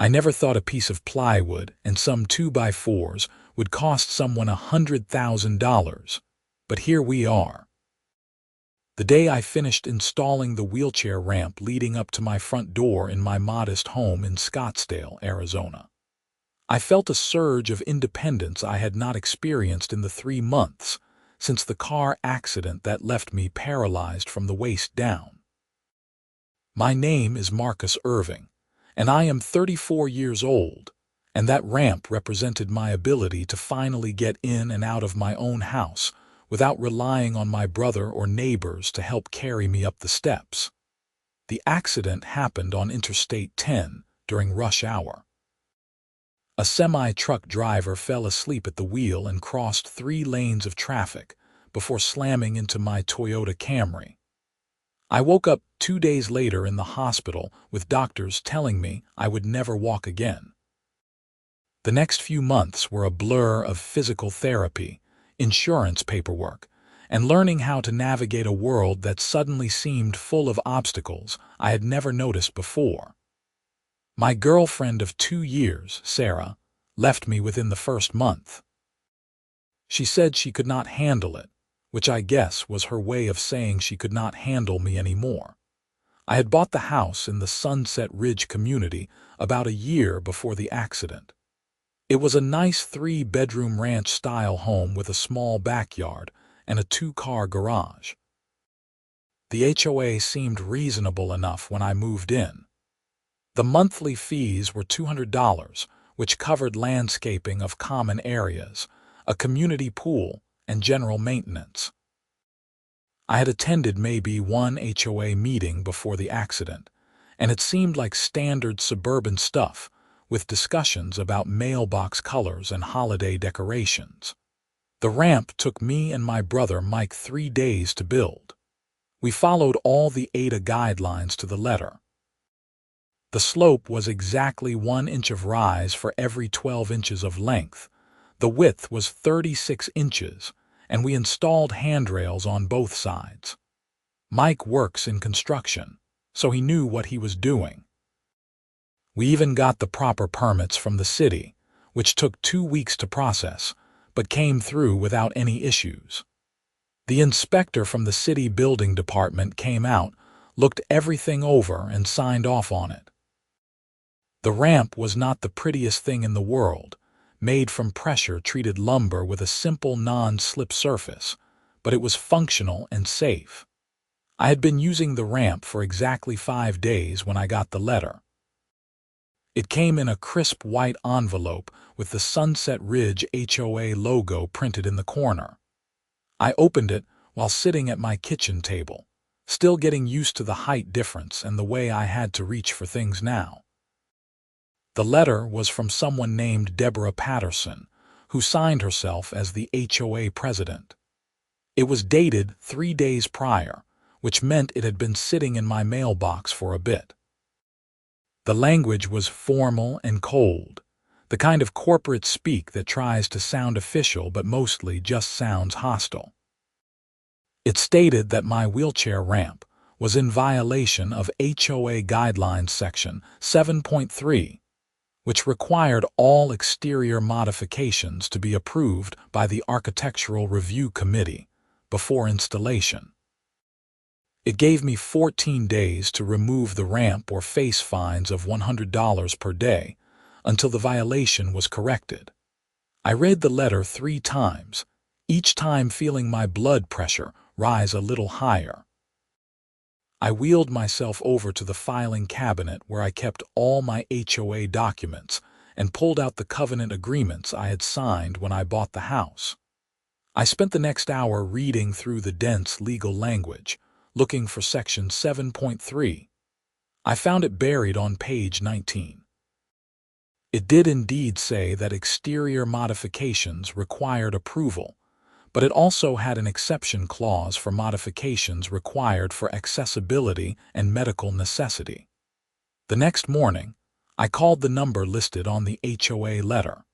I never thought a piece of plywood and some 2x4s would cost someone $100,000, but here we are. The day I finished installing the wheelchair ramp leading up to my front door in my modest home in Scottsdale, Arizona, I felt a surge of independence I had not experienced in the 3 months since the car accident that left me paralyzed from the waist down. My name is Marcus Irving, and I am 34 years old, and that ramp represented my ability to finally get in and out of my own house without relying on my brother or neighbors to help carry me up the steps. The accident happened on Interstate 10 during rush hour. A semi-truck driver fell asleep at the wheel and crossed 3 lanes of traffic before slamming into my Toyota Camry. I woke up 2 days later in the hospital with doctors telling me I would never walk again. The next few months were a blur of physical therapy, insurance paperwork, and learning how to navigate a world that suddenly seemed full of obstacles I had never noticed before. My girlfriend of 2 years, Sarah, left me within the first month. She said she could not handle it, which I guess was her way of saying she could not handle me anymore. I had bought the house in the Sunset Ridge community about a year before the accident. It was a nice 3-bedroom ranch-style home with a small backyard and a 2-car garage. The HOA seemed reasonable enough when I moved in. The monthly fees were $200, which covered landscaping of common areas, a community pool, and general maintenance. I had attended maybe one HOA meeting before the accident, and it seemed like standard suburban stuff, with discussions about mailbox colors and holiday decorations. The ramp took me and my brother Mike 3 days to build. We followed all the ADA guidelines to the letter. The slope was exactly 1 inch of rise for every 12 inches of length. The width was 36 inches, and we installed handrails on both sides. Mike works in construction, so he knew what he was doing. We even got the proper permits from the city, which took 2 weeks to process, but came through without any issues. The inspector from the city building department came out, looked everything over, and signed off on it. The ramp was not the prettiest thing in the world, made from pressure-treated lumber with a simple non-slip surface, but it was functional and safe. I had been using the ramp for exactly 5 days when I got the letter. It came in a crisp white envelope with the Sunset Ridge HOA logo printed in the corner. I opened it while sitting at my kitchen table, still getting used to the height difference and the way I had to reach for things now. The letter was from someone named Deborah Patterson, who signed herself as the HOA president. It was dated 3 days prior, which meant it had been sitting in my mailbox for a bit. The language was formal and cold, the kind of corporate speak that tries to sound official but mostly just sounds hostile. It stated that my wheelchair ramp was in violation of HOA Guidelines Section 7.3, which required all exterior modifications to be approved by the Architectural Review Committee before installation. It gave me 14 days to remove the ramp or face fines of $100 per day until the violation was corrected. I read the letter 3 times, each time feeling my blood pressure rise a little higher. I wheeled myself over to the filing cabinet where I kept all my HOA documents and pulled out the covenant agreements I had signed when I bought the house. I spent the next hour reading through the dense legal language, looking for Section 7.3. I found it buried on page 19. It did indeed say that exterior modifications required approval, but it also had an exception clause for modifications required for accessibility and medical necessity. The next morning, I called the number listed on the HOA letter.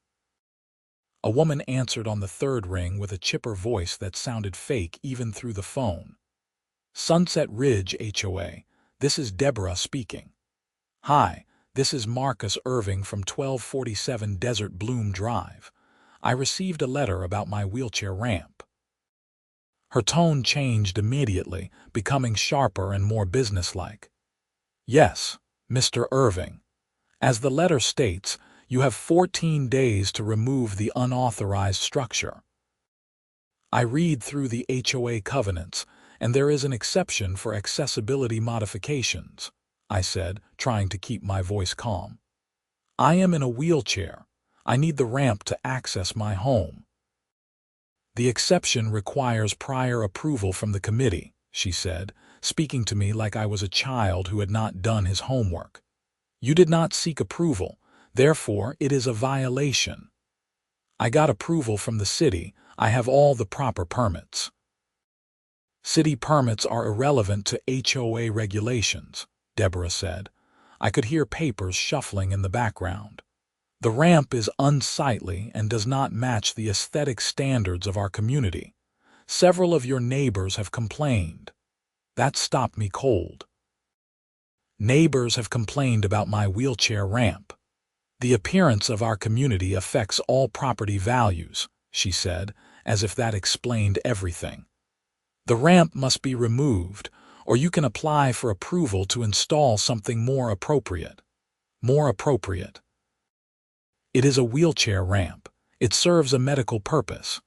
A woman answered on the 3rd ring with a chipper voice that sounded fake even through the phone. "Sunset Ridge HOA, this is Deborah speaking." "Hi, This is Marcus Irving from 1247 Desert Bloom Drive. I received a letter about my wheelchair ramp." Her tone changed immediately, becoming sharper and more businesslike. "Yes, Mr. Irving. As the letter states, you have 14 days to remove the unauthorized structure. I read through the HOA covenants, and there is an exception for accessibility modifications," I said, trying to keep my voice calm. "I am in a wheelchair. I need the ramp to access my home." "The exception requires prior approval from the committee," she said, speaking to me like I was a child who had not done his homework. "You did not seek approval, therefore it is a violation." "I got approval from the city. I have all the proper permits." "City permits are irrelevant to HOA regulations," Deborah said. I could hear papers shuffling in the background. "The ramp is unsightly and does not match the aesthetic standards of our community. Several of your neighbors have complained." That stopped me cold. "Neighbors have complained about my wheelchair ramp. The appearance of our community affects all property values," she said, as if that explained everything. "The ramp must be removed, or you can apply for approval to install something more appropriate." More appropriate. "It is a wheelchair ramp. It serves a medical purpose.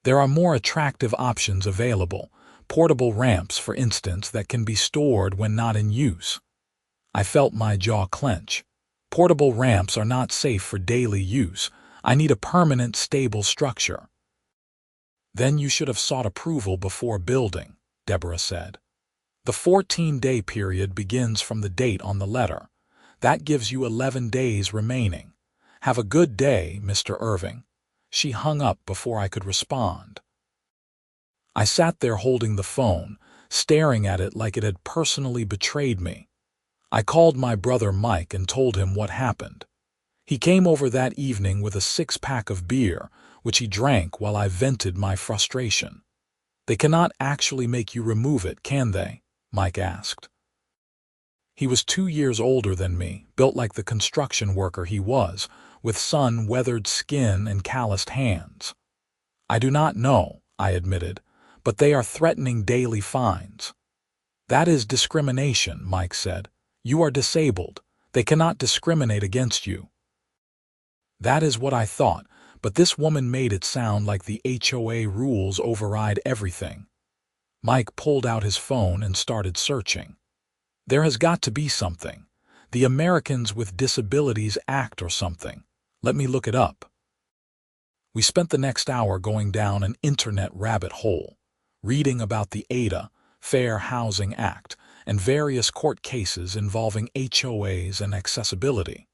There are more attractive options available, portable ramps, for instance, that can be stored when not in use." I felt my jaw clench. "Portable ramps are not safe for daily use. I need a permanent, stable structure." "Then you should have sought approval before building," Deborah said. "The 14-day period begins from the date on the letter. That gives you 11 days remaining. Have a good day, Mr. Irving." She hung up before I could respond. I sat there holding the phone, staring at it like it had personally betrayed me. I called my brother Mike and told him what happened. He came over that evening with a 6-pack of beer, which he drank while I vented my frustration. "They cannot actually make you remove it, can they?" Mike asked. He was 2 years older than me, built like the construction worker he was, with sun-weathered skin and calloused hands. "I do not know," I admitted, "but they are threatening daily fines." "That is discrimination," Mike said. "You are disabled. They cannot discriminate against you." That is what I thought, but this woman made it sound like the HOA rules override everything. Mike pulled out his phone and started searching. "There has got to be something. The Americans with Disabilities Act or something. Let me look it up." We spent the next hour going down an internet rabbit hole, reading about the ADA, Fair Housing Act, and various court cases involving HOAs and accessibility.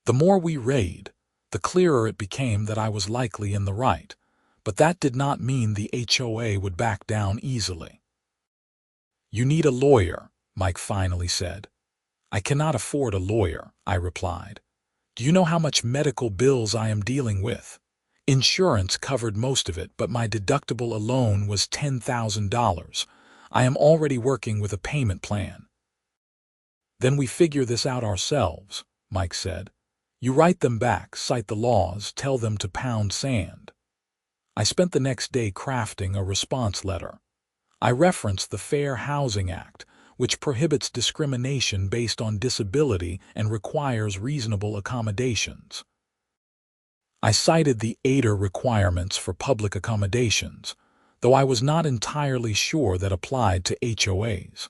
The more we read, the clearer it became that I was likely in the right, but that did not mean the HOA would back down easily. "You need a lawyer," Mike finally said. "I cannot afford a lawyer," I replied. "Do you know how much medical bills I am dealing with? Insurance covered most of it, but my deductible alone was $10,000. I am already working with a payment plan." "Then we figure this out ourselves," Mike said. "You write them back, cite the laws, tell them to pound sand." I spent the next day crafting a response letter. I referenced the Fair Housing Act, which prohibits discrimination based on disability and requires reasonable accommodations. I cited the ADA requirements for public accommodations, though I was not entirely sure that applied to HOAs.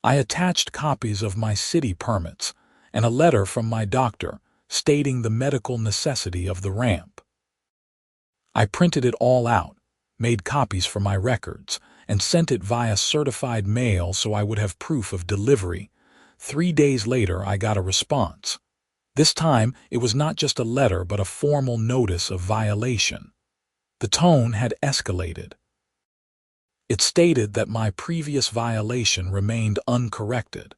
I attached copies of my city permits and a letter from my doctor stating the medical necessity of the ramp. I printed it all out, made copies for my records, and sent it via certified mail so I would have proof of delivery. 3 days later, I got a response. This time, it was not just a letter but a formal notice of violation. The tone had escalated. It stated that my previous violation remained uncorrected,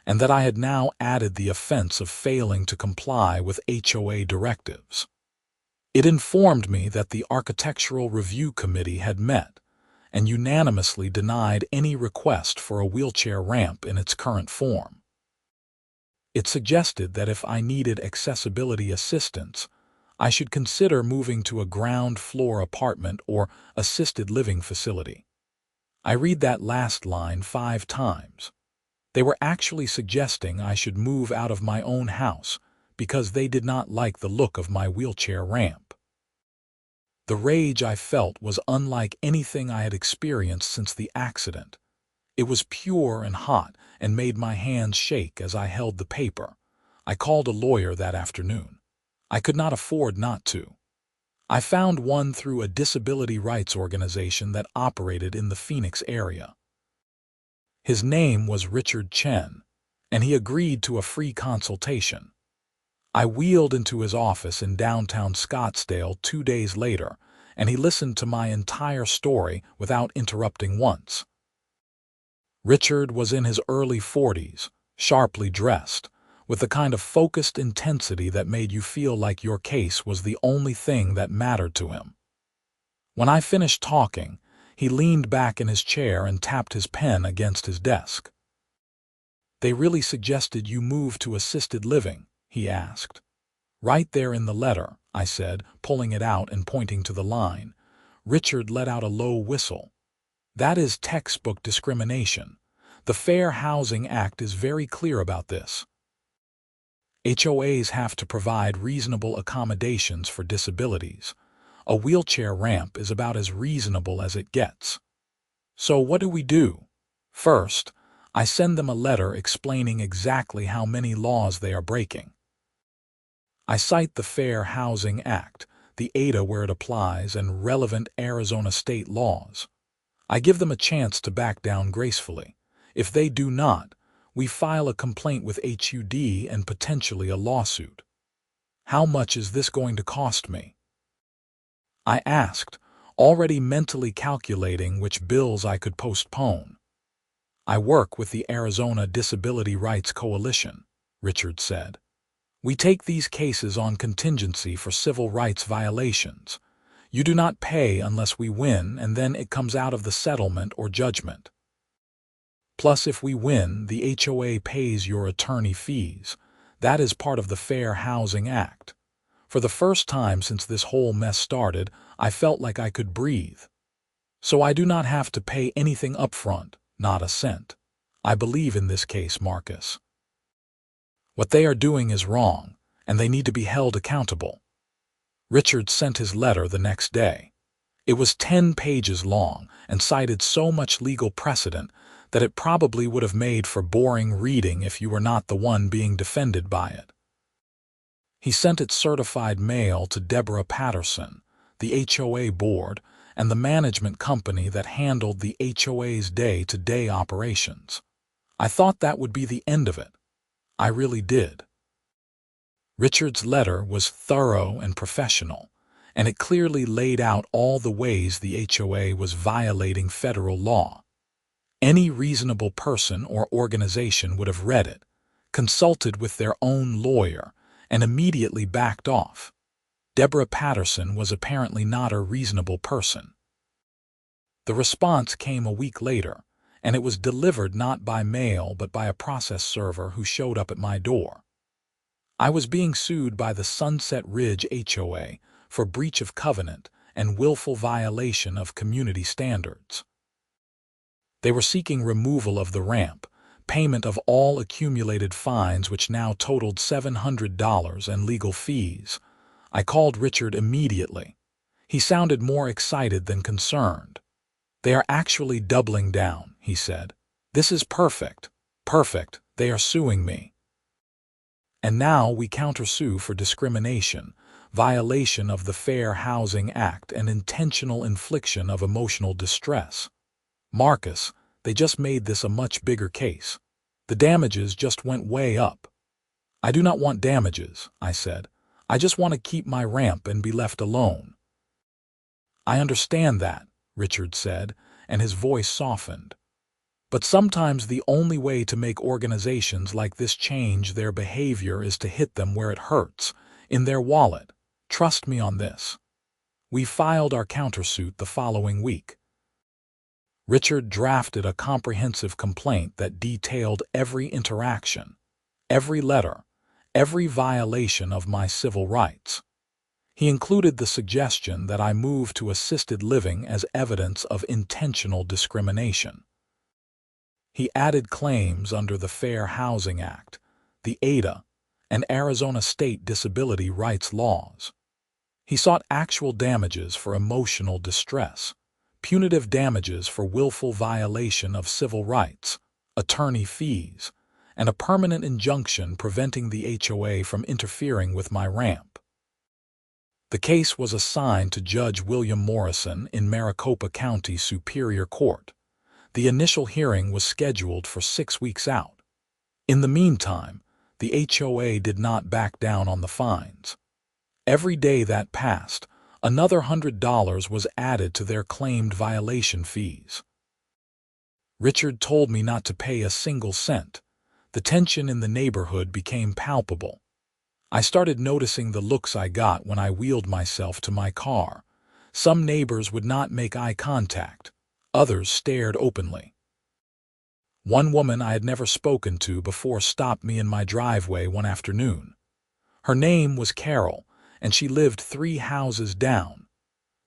and that I had now added the offense of failing to comply with HOA directives. It informed me that the Architectural Review Committee had met and unanimously denied any request for a wheelchair ramp in its current form. It suggested that if I needed accessibility assistance, I should consider moving to a ground-floor apartment or assisted living facility. I read that last line 5 times. They were actually suggesting I should move out of my own house because they did not like the look of my wheelchair ramp. The rage I felt was unlike anything I had experienced since the accident. It was pure and hot and made my hands shake as I held the paper. I called a lawyer that afternoon. I could not afford not to. I found one through a disability rights organization that operated in the Phoenix area. His name was Richard Chen, and he agreed to a free consultation. I wheeled into his office in downtown Scottsdale 2 days later, and he listened to my entire story without interrupting once. Richard was in his early 40s, sharply dressed, with the kind of focused intensity that made you feel like your case was the only thing that mattered to him. When I finished talking, he leaned back in his chair and tapped his pen against his desk. "They really suggested you move to assisted living?" he asked. "Right there in the letter," I said, pulling it out and pointing to the line. Richard let out a low whistle. "That is textbook discrimination. The Fair Housing Act is very clear about this. HOAs have to provide reasonable accommodations for disabilities. A wheelchair ramp is about as reasonable as it gets. So what do? First, I send them a letter explaining exactly how many laws they are breaking. I cite the Fair Housing Act, the HOA where it applies, and relevant Arizona state laws. I give them a chance to back down gracefully. If they do not, we file a complaint with HUD and potentially a lawsuit. How much is this going to cost me?" I asked, already mentally calculating which bills I could postpone. "I work with the Arizona Disability Rights Coalition," Richard said. "We take these cases on contingency for civil rights violations. You do not pay unless we win, and then it comes out of the settlement or judgment. Plus, if we win, the HOA pays your attorney fees. That is part of the Fair Housing Act. For the first time since this whole mess started, I felt like I could breathe. So I do not have to pay anything upfront, not a cent. I believe in this case, Marcus. What they are doing is wrong, and they need to be held accountable." Richard sent his letter the next day. It was 10 pages long and cited so much legal precedent that it probably would have made for boring reading if you were not the one being defended by it. He sent it certified mail to Deborah Patterson, the HOA board, and the management company that handled the HOA's day-to-day operations. I thought that would be the end of it. I really did. Richard's letter was thorough and professional, and it clearly laid out all the ways the HOA was violating federal law. Any reasonable person or organization would have read it, consulted with their own lawyer, and immediately backed off. Deborah Patterson was apparently not a reasonable person. The response came a week later, and it was delivered not by mail but by a process server who showed up at my door. I was being sued by the Sunset Ridge HOA for breach of covenant and willful violation of community standards. They were seeking removal of the ramp, payment of all accumulated fines which now totaled $700 and legal fees. I called Richard immediately. He sounded more excited than concerned. "They are actually doubling down," he said. "This is perfect. Perfect. They are suing me. And now we countersue for discrimination, violation of the Fair Housing Act, and intentional infliction of emotional distress. Marcus, they just made this a much bigger case. The damages just went way up." "I do not want damages," I said. "I just want to keep my ramp and be left alone." "I understand that," Richard said, and his voice softened. "But sometimes the only way to make organizations like this change their behavior is to hit them where it hurts, in their wallet. Trust me on this." We filed our countersuit the following week. Richard drafted a comprehensive complaint that detailed every interaction. every letter, every violation of my civil rights. He included the suggestion that I move to assisted living as evidence of intentional discrimination. He added claims under the Fair Housing Act, the ADA, and Arizona state disability rights laws. He sought actual damages for emotional distress, punitive damages for willful violation of civil rights, attorney fees, and a permanent injunction preventing the HOA from interfering with my ramp. The case was assigned to Judge William Morrison in Maricopa County Superior Court. The initial hearing was scheduled for 6 weeks out. In the meantime, the HOA did not back down on the fines. Every day that passed, another $100 was added to their claimed violation fees. Richard told me not to pay a single cent. The tension in the neighborhood became palpable. I started noticing the looks I got when I wheeled myself to my car. Some neighbors would not make eye contact. Others stared openly. One woman I had never spoken to before stopped me in my driveway one afternoon. Her name was Carol, and she lived 3 houses down.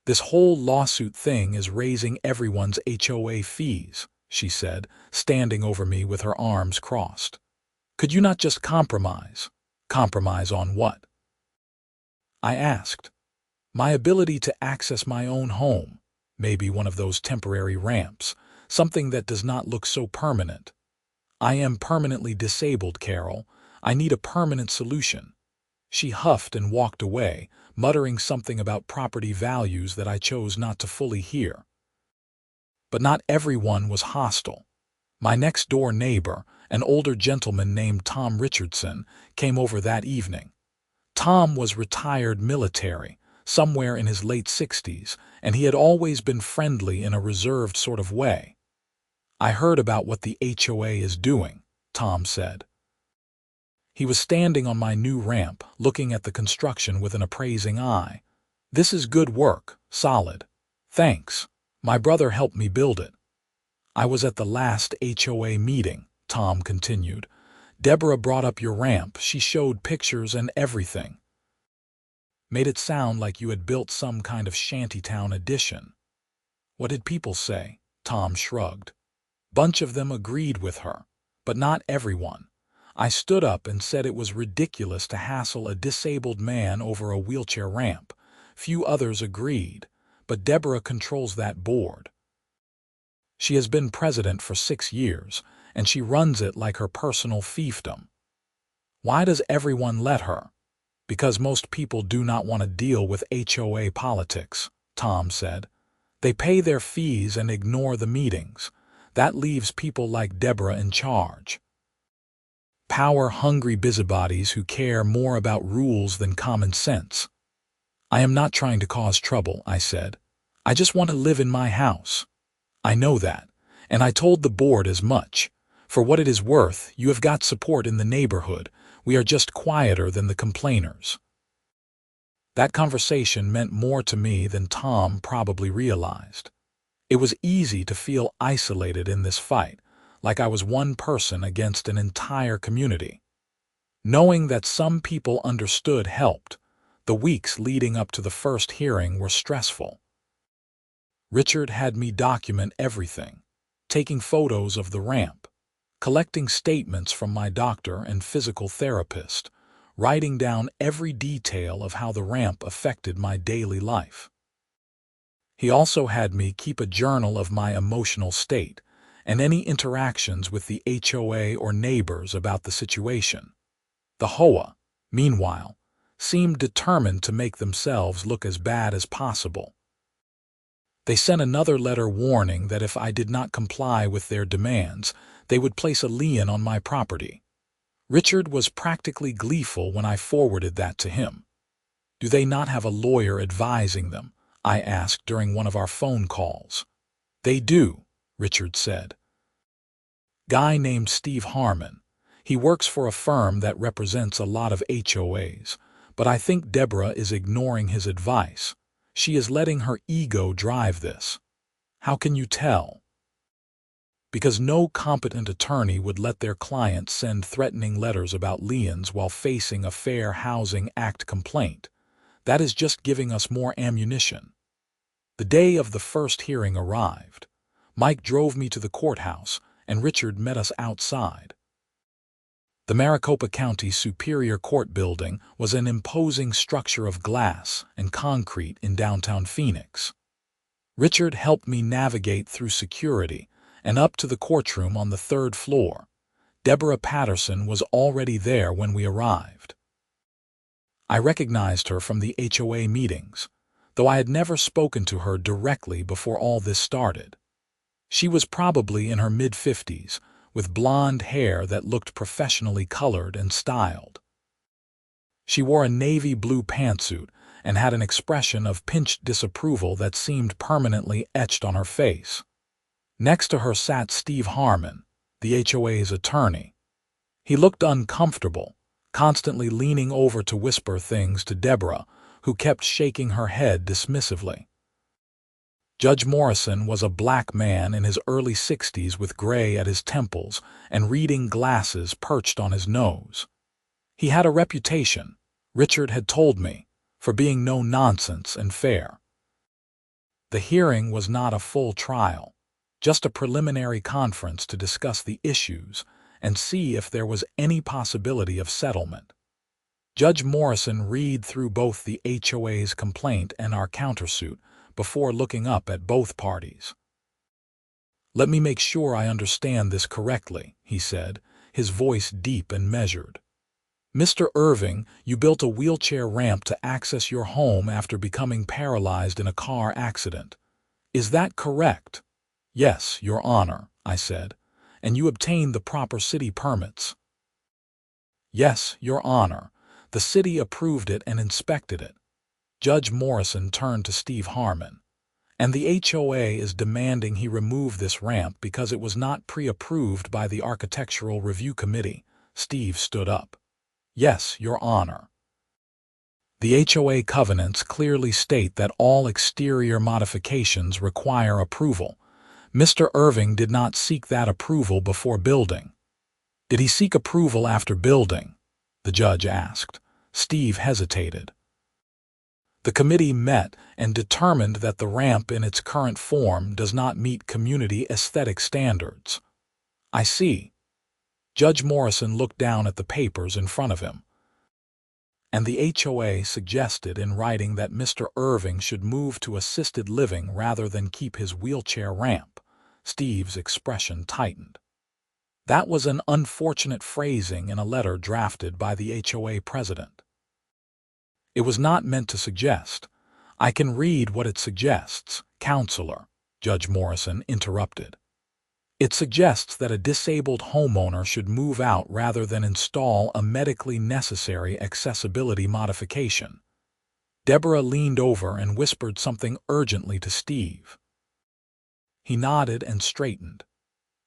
"This whole lawsuit thing is raising everyone's HOA fees," she said, standing over me with her arms crossed. "Could you not just compromise?" "Compromise on what?" I asked. "My ability to access my own home, maybe one of those temporary ramps, something that does not look so permanent." "I am permanently disabled, Carol. I need a permanent solution." She huffed and walked away, muttering something about property values that I chose not to fully hear. But not everyone was hostile. My next-door neighbor, an older gentleman named Tom Richardson, came over that evening. Tom was retired military, somewhere in his late 60s, and he had always been friendly in a reserved sort of way. "I heard about what the HOA is doing," Tom said. He was standing on my new ramp, looking at the construction with an appraising eye. "This is good work, solid. Thanks. My brother helped me build it." "I was at the last HOA meeting," Tom continued. "Deborah brought up your ramp. She showed pictures and everything. Made it sound like you had built some kind of shantytown addition." "What did people say?" Tom shrugged. "Bunch of them agreed with her, but not everyone. I stood up and said it was ridiculous to hassle a disabled man over a wheelchair ramp. Few others agreed, but Deborah controls that board. She has been president for 6 years, and she runs it like her personal fiefdom." "Why does everyone let her?" "Because most people do not want to deal with HOA politics," Tom said. "They pay their fees and ignore the meetings. That leaves people like Deborah in charge. Power-hungry busybodies who care more about rules than common sense." "I am not trying to cause trouble," I said. "I just want to live in my house." "I know that, and I told the board as much. For what it is worth, you have got support in the neighborhood. We are just quieter than the complainers." That conversation meant more to me than Tom probably realized. It was easy to feel isolated in this fight, like I was one person against an entire community. Knowing that some people understood helped. The weeks leading up to the first hearing were stressful. Richard had me document everything, taking photos of the ramp, collecting statements from my doctor and physical therapist, writing down every detail of how the ramp affected my daily life. He also had me keep a journal of my emotional state and any interactions with the HOA or neighbors about the situation. The HOA, meanwhile, seemed determined to make themselves look as bad as possible. They sent another letter warning that if I did not comply with their demands, they would place a lien on my property. Richard was practically gleeful when I forwarded that to him. "Do they not have a lawyer advising them?" I asked during one of our phone calls. "They do," Richard said. "Guy named Steve Harmon. He works for a firm that represents a lot of HOAs, but I think Deborah is ignoring his advice. She is letting her ego drive this." "How can you tell?" because no competent attorney would let their client send threatening letters about liens while facing a Fair Housing Act complaint. That is just giving us more ammunition. The day of the first hearing arrived. Mike drove me to the courthouse, and Richard met us outside. The Maricopa County Superior Court building was an imposing structure of glass and concrete in downtown Phoenix. Richard helped me navigate through security and up to the courtroom on the third floor. Deborah Patterson was already there when we arrived. I recognized her from the HOA meetings, though I had never spoken to her directly before all this started. She was probably in her mid-50s, with blonde hair that looked professionally colored and styled. She wore a navy blue pantsuit and had an expression of pinched disapproval that seemed permanently etched on her face. Next to her sat Steve Harmon, the HOA's attorney. He looked uncomfortable, constantly leaning over to whisper things to Deborah, who kept shaking her head dismissively. Judge Morrison was a black man in his early 60s with gray at his temples and reading glasses perched on his nose. He had a reputation, Richard had told me, for being no-nonsense and fair. The hearing was not a full trial, just a preliminary conference to discuss the issues and see if there was any possibility of settlement. Judge Morrison read through both the HOA's complaint and our countersuit before looking up at both parties. "Let me make sure I understand this correctly," he said, his voice deep and measured. "Mr. Irving, you built a wheelchair ramp to access your home after becoming paralyzed in a car accident. Is that correct?" "Yes, Your Honor," I said. "And you obtained the proper city permits?" "Yes, Your Honor. The city approved it and inspected it." Judge Morrison turned to Steve Harmon. "And the HOA is demanding he remove this ramp because it was not pre-approved by the Architectural Review Committee." Steve stood up. "Yes, Your Honor. The HOA covenants clearly state that all exterior modifications require approval. Mr. Irving did not seek that approval before building." "Did he seek approval after building?" the judge asked. Steve hesitated. "The committee met and determined that the ramp in its current form does not meet community aesthetic standards." "I see." Judge Morrison looked down at the papers in front of him. "And the HOA suggested in writing that Mr. Irving should move to assisted living rather than keep his wheelchair ramp." Steve's expression tightened. "That was an unfortunate phrasing in a letter drafted by the HOA president." "It was not meant to suggest." "I can read what it suggests, Counselor," Judge Morrison interrupted. "It suggests that a disabled homeowner should move out rather than install a medically necessary accessibility modification." Deborah leaned over and whispered something urgently to Steve. He nodded and straightened.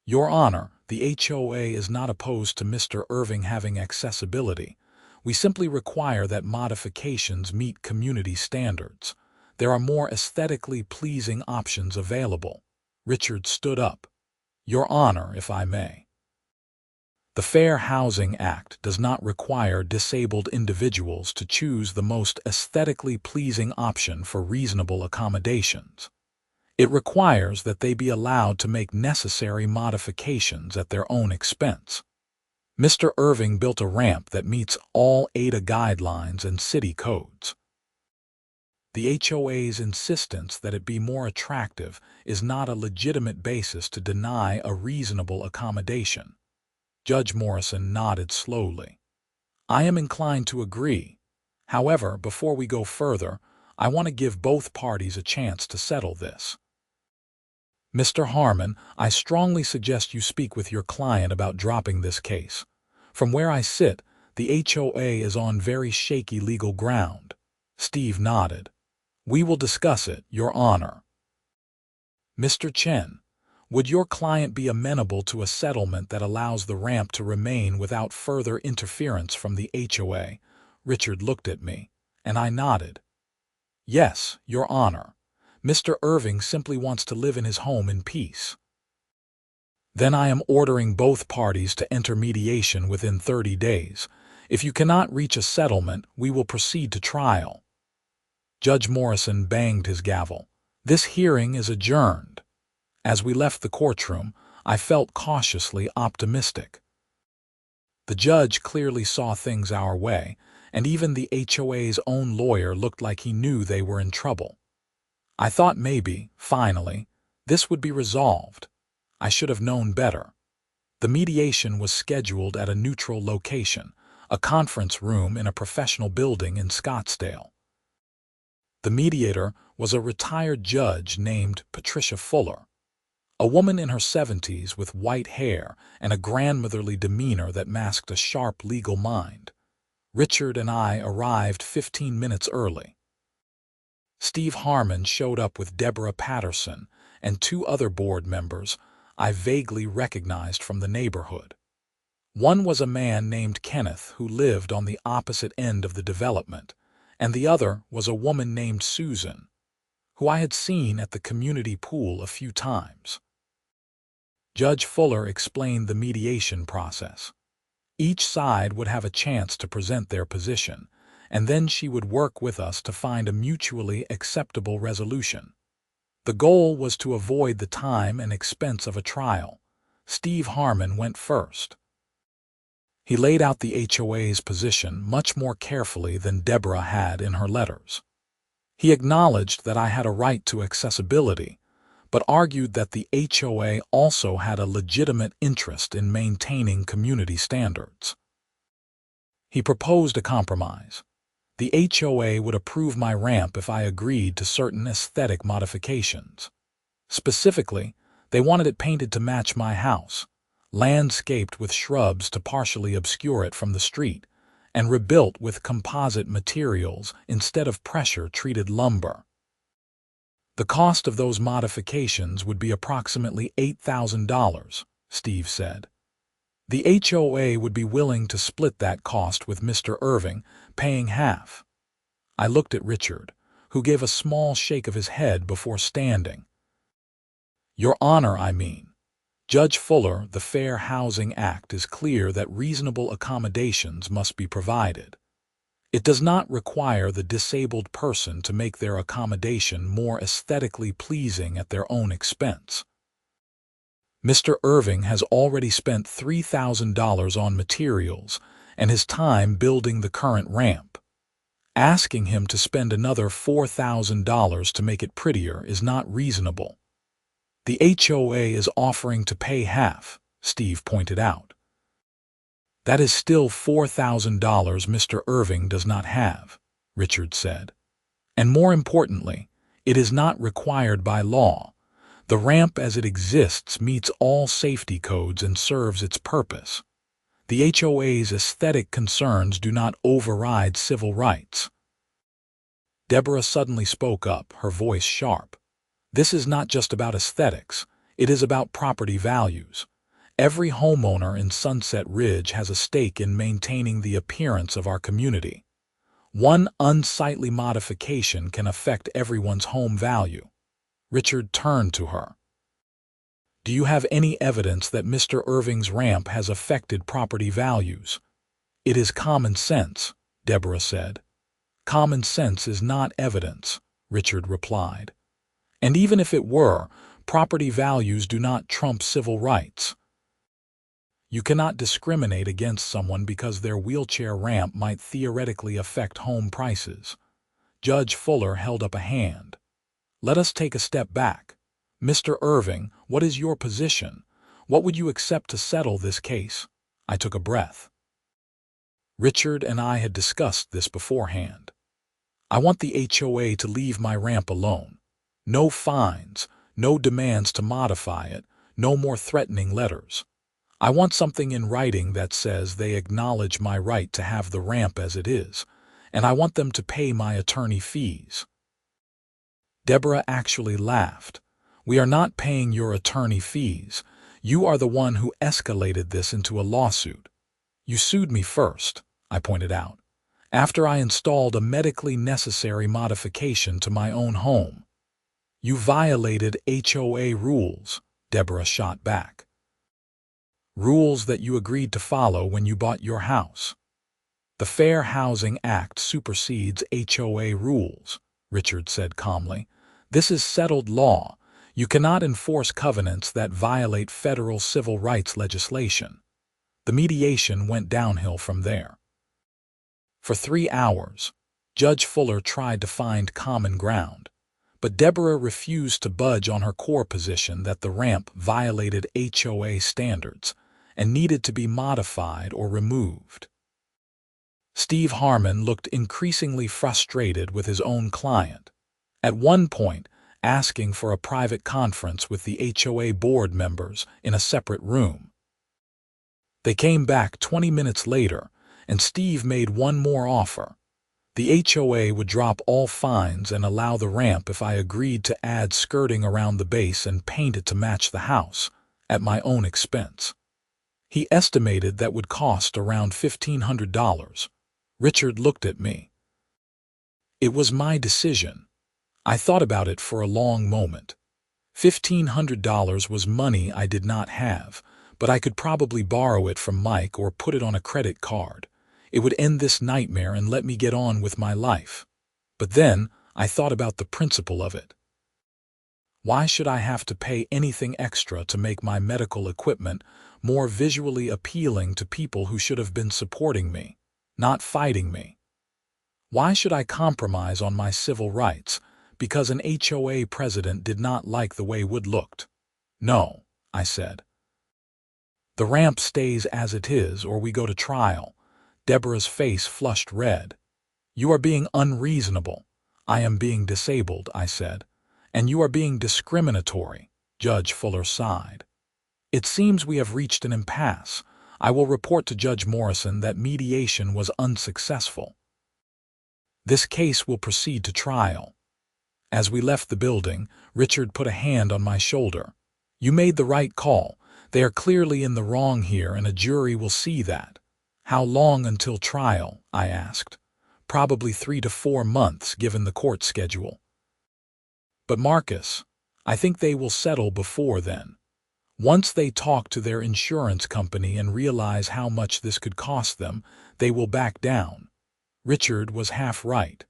"Your Honor, the HOA is not opposed to Mr. Irving having accessibility. We simply require that modifications meet community standards. There are more aesthetically pleasing options available." Richard stood up. "Your Honor, if I may. The Fair Housing Act does not require disabled individuals to choose the most aesthetically pleasing option for reasonable accommodations. It requires that they be allowed to make necessary modifications at their own expense. Mr. Irving built a ramp that meets all ADA guidelines and city codes. The HOA's insistence that it be more attractive is not a legitimate basis to deny a reasonable accommodation." Judge Morrison nodded slowly. "I am inclined to agree. However, before we go further, I want to give both parties a chance to settle this. Mr. Harmon, I strongly suggest you speak with your client about dropping this case. From where I sit, the HOA is on very shaky legal ground." Steve nodded. "We will discuss it, Your Honor." "Mr. Chen, would your client be amenable to a settlement that allows the ramp to remain without further interference from the HOA?" Richard looked at me, and I nodded. "Yes, Your Honor. Mr. Irving simply wants to live in his home in peace." Then I am ordering both parties to enter mediation within 30 days. If you cannot reach a settlement, we will proceed to trial." Judge Morrison banged his gavel. "This hearing is adjourned." As we left the courtroom, I felt cautiously optimistic. The judge clearly saw things our way, and even the HOA's own lawyer looked like he knew they were in trouble. I thought maybe, finally, this would be resolved. I should have known better. The mediation was scheduled at a neutral location, a conference room in a professional building in Scottsdale. The mediator was a retired judge named Patricia Fuller, a woman in her 70s with white hair and a grandmotherly demeanor that masked a sharp legal mind. Richard and I arrived 15 minutes early. Steve Harmon showed up with Deborah Patterson and 2 other board members I vaguely recognized from the neighborhood. One was a man named Kenneth who lived on the opposite end of the development, and the other was a woman named Susan, who I had seen at the community pool a few times. Judge Fuller explained the mediation process. Each side would have a chance to present their position, and then she would work with us to find a mutually acceptable resolution. The goal was to avoid the time and expense of a trial. Steve Harmon went first. He laid out the HOA's position much more carefully than Deborah had in her letters. He acknowledged that I had a right to accessibility, but argued that the HOA also had a legitimate interest in maintaining community standards. He proposed a compromise. The HOA would approve my ramp if I agreed to certain aesthetic modifications. Specifically, they wanted it painted to match my house, landscaped with shrubs to partially obscure it from the street, and rebuilt with composite materials instead of pressure-treated lumber. The cost of those modifications would be approximately $8,000, Steve said. The HOA would be willing to split that cost with Mr. Irving, paying half. I looked at Richard, who gave a small shake of his head before standing. "Your Honor, I mean. Judge Fuller, the Fair Housing Act is clear that reasonable accommodations must be provided. It does not require the disabled person to make their accommodation more aesthetically pleasing at their own expense. Mr. Irving has already spent $3,000 on materials and his time building the current ramp. Asking him to spend another $4,000 to make it prettier is not reasonable. The HOA is offering to pay half," Steve pointed out. "That is still $4,000 Mr. Irving does not have," Richard said. "And more importantly, it is not required by law. The ramp as it exists meets all safety codes and serves its purpose. The HOA's aesthetic concerns do not override civil rights." Deborah suddenly spoke up, her voice sharp. "This is not just about aesthetics. It is about property values. Every homeowner in Sunset Ridge has a stake in maintaining the appearance of our community. One unsightly modification can affect everyone's home value." Richard turned to her. "Do you have any evidence that Mr. Irving's ramp has affected property values?" "It is common sense," Deborah said. "Common sense is not evidence," Richard replied. "And even if it were, property values do not trump civil rights. You cannot discriminate against someone because their wheelchair ramp might theoretically affect home prices." Judge Fuller held up a hand. "Let us take a step back. Mr. Irving, what is your position? What would you accept to settle this case?" I took a breath. Richard and I had discussed this beforehand. "I want the HOA to leave my ramp alone. No fines, no demands to modify it, no more threatening letters. I want something in writing that says they acknowledge my right to have the ramp as it is, and I want them to pay my attorney fees." Deborah actually laughed. "We are not paying your attorney fees. You are the one who escalated this into a lawsuit. You sued me first," I pointed out, "after I installed a medically necessary modification to my own home." "You violated HOA rules," Deborah shot back. Rules that you agreed to follow when you bought your house. The Fair Housing Act supersedes HOA rules, Richard said calmly. This is settled law. You cannot enforce covenants that violate federal civil rights legislation. The mediation went downhill from there. For 3 hours, Judge Fuller tried to find common ground, but Deborah refused to budge on her core position that the ramp violated HOA standards and needed to be modified or removed. Steve Harmon looked increasingly frustrated with his own client, at one point asking for a private conference with the HOA board members in a separate room. They came back 20 minutes later, and Steve made one more offer. The HOA would drop all fines and allow the ramp if I agreed to add skirting around the base and paint it to match the house, at my own expense. He estimated that would cost around $1,500. Richard looked at me. It was my decision. I thought about it for a long moment. $1,500 was money I did not have, but I could probably borrow it from Mike or put it on a credit card. It would end this nightmare and let me get on with my life. But then I thought about the principle of it. Why should I have to pay anything extra to make my medical equipment more visually appealing to people who should have been supporting me, not fighting me? Why should I compromise on my civil rights because an HOA president did not like the way wood looked? No, I said. The ramp stays as it is or we go to trial. Deborah's face flushed red. You are being unreasonable. I am being disabled, I said. And you are being discriminatory, Judge Fuller sighed. It seems we have reached an impasse. I will report to Judge Morrison that mediation was unsuccessful. This case will proceed to trial. As we left the building, Richard put a hand on my shoulder. You made the right call. They are clearly in the wrong here, and a jury will see that. How long until trial? I asked. Probably 3 to 4 months, given the court schedule. But Marcus, I think they will settle before then. Once they talk to their insurance company and realize how much this could cost them, they will back down. Richard was half right.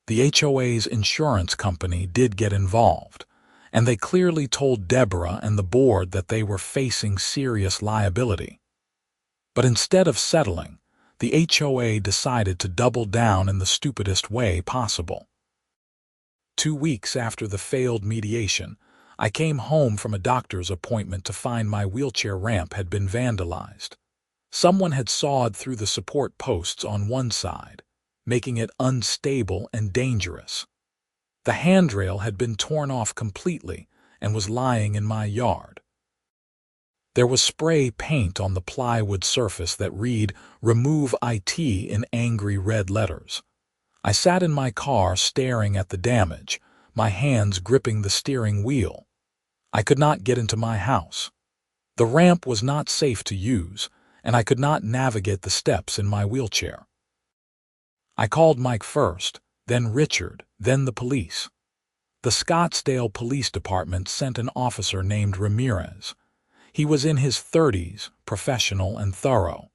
The HOA's insurance company did get involved, and they clearly told Deborah and the board that they were facing serious liability. But instead of settling, the HOA decided to double down in the stupidest way possible. 2 weeks after the failed mediation, I came home from a doctor's appointment to find my wheelchair ramp had been vandalized. Someone had sawed through the support posts on one side, making it unstable and dangerous. The handrail had been torn off completely and was lying in my yard. There was spray paint on the plywood surface that read, "Remove IT" in angry red letters. I sat in my car staring at the damage, my hands gripping the steering wheel. I could not get into my house. The ramp was not safe to use, and I could not navigate the steps in my wheelchair. I called Mike first, then Richard, then the police. The Scottsdale Police Department sent an officer named Ramirez. He was in his 30s, professional and thorough.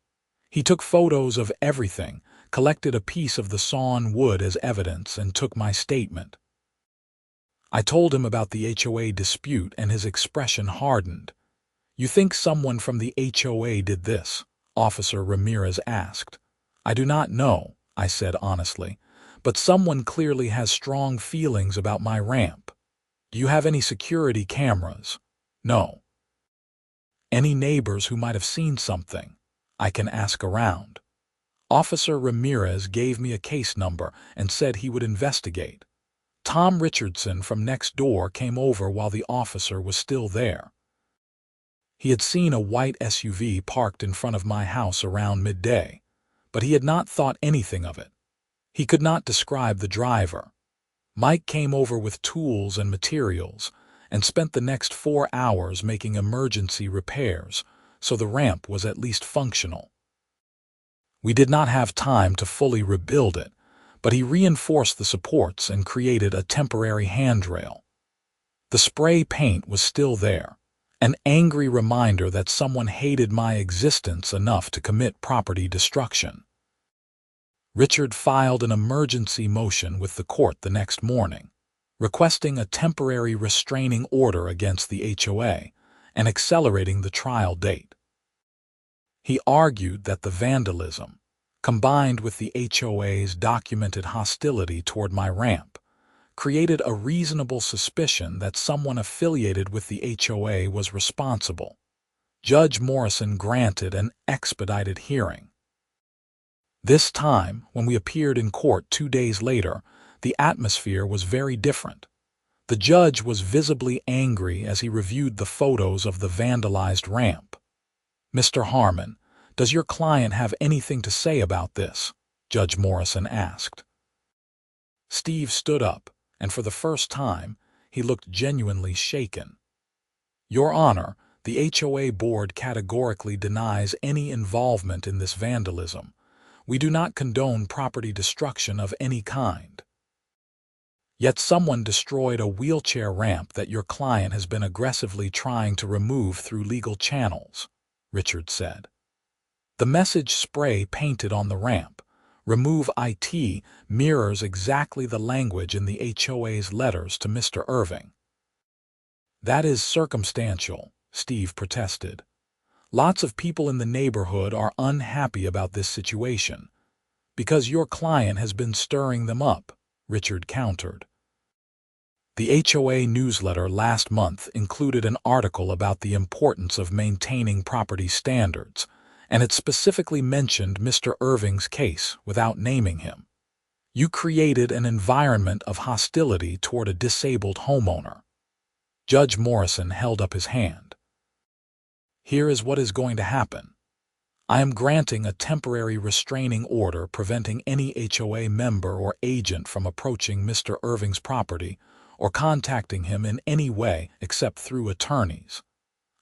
He took photos of everything, collected a piece of the sawn wood as evidence, and took my statement. I told him about the HOA dispute, and his expression hardened. "You think someone from the HOA did this?" Officer Ramirez asked. "I do not know," I said honestly, "but someone clearly has strong feelings about my ramp." "Do you have any security cameras?" "No." "Any neighbors who might have seen something?" "I can ask around." Officer Ramirez gave me a case number and said he would investigate. Tom Richardson from next door came over while the officer was still there. He had seen a white SUV parked in front of my house around midday, but he had not thought anything of it. He could not describe the driver. Mike came over with tools and materials and spent the next 4 hours making emergency repairs, so the ramp was at least functional. We did not have time to fully rebuild it, but he reinforced the supports and created a temporary handrail. The spray paint was still there, An angry reminder that someone hated my existence enough to commit property destruction. Richard filed an emergency motion with the court the next morning, requesting a temporary restraining order against the HOA and accelerating the trial date. He argued that the vandalism, combined with the HOA's documented hostility toward my ramp, created a reasonable suspicion that someone affiliated with the HOA was responsible. Judge Morrison granted an expedited hearing. This time, when we appeared in court 2 days later, the atmosphere was very different. The judge was visibly angry as he reviewed the photos of the vandalized ramp. "Mr. Harmon, does your client have anything to say about this?" Judge Morrison asked. Steve stood up, and for the first time, he looked genuinely shaken. "Your Honor, the HOA board categorically denies any involvement in this vandalism. We do not condone property destruction of any kind." "Yet someone destroyed a wheelchair ramp that your client has been aggressively trying to remove through legal channels," Richard said. "The message spray painted on the ramp, 'Remove IT,' mirrors exactly the language in the HOA's letters to Mr. Irving." "That is circumstantial," Steve protested. "Lots of people in the neighborhood are unhappy about this situation, because your client has been stirring them up," Richard countered. The HOA newsletter last month included an article about the importance of maintaining property standards, and it specifically mentioned Mr. Irving's case without naming him. "You created an environment of hostility toward a disabled homeowner." Judge Morrison held up his hand. "Here is what is going to happen. I am granting a temporary restraining order preventing any HOA member or agent from approaching Mr. Irving's property or contacting him in any way except through attorneys.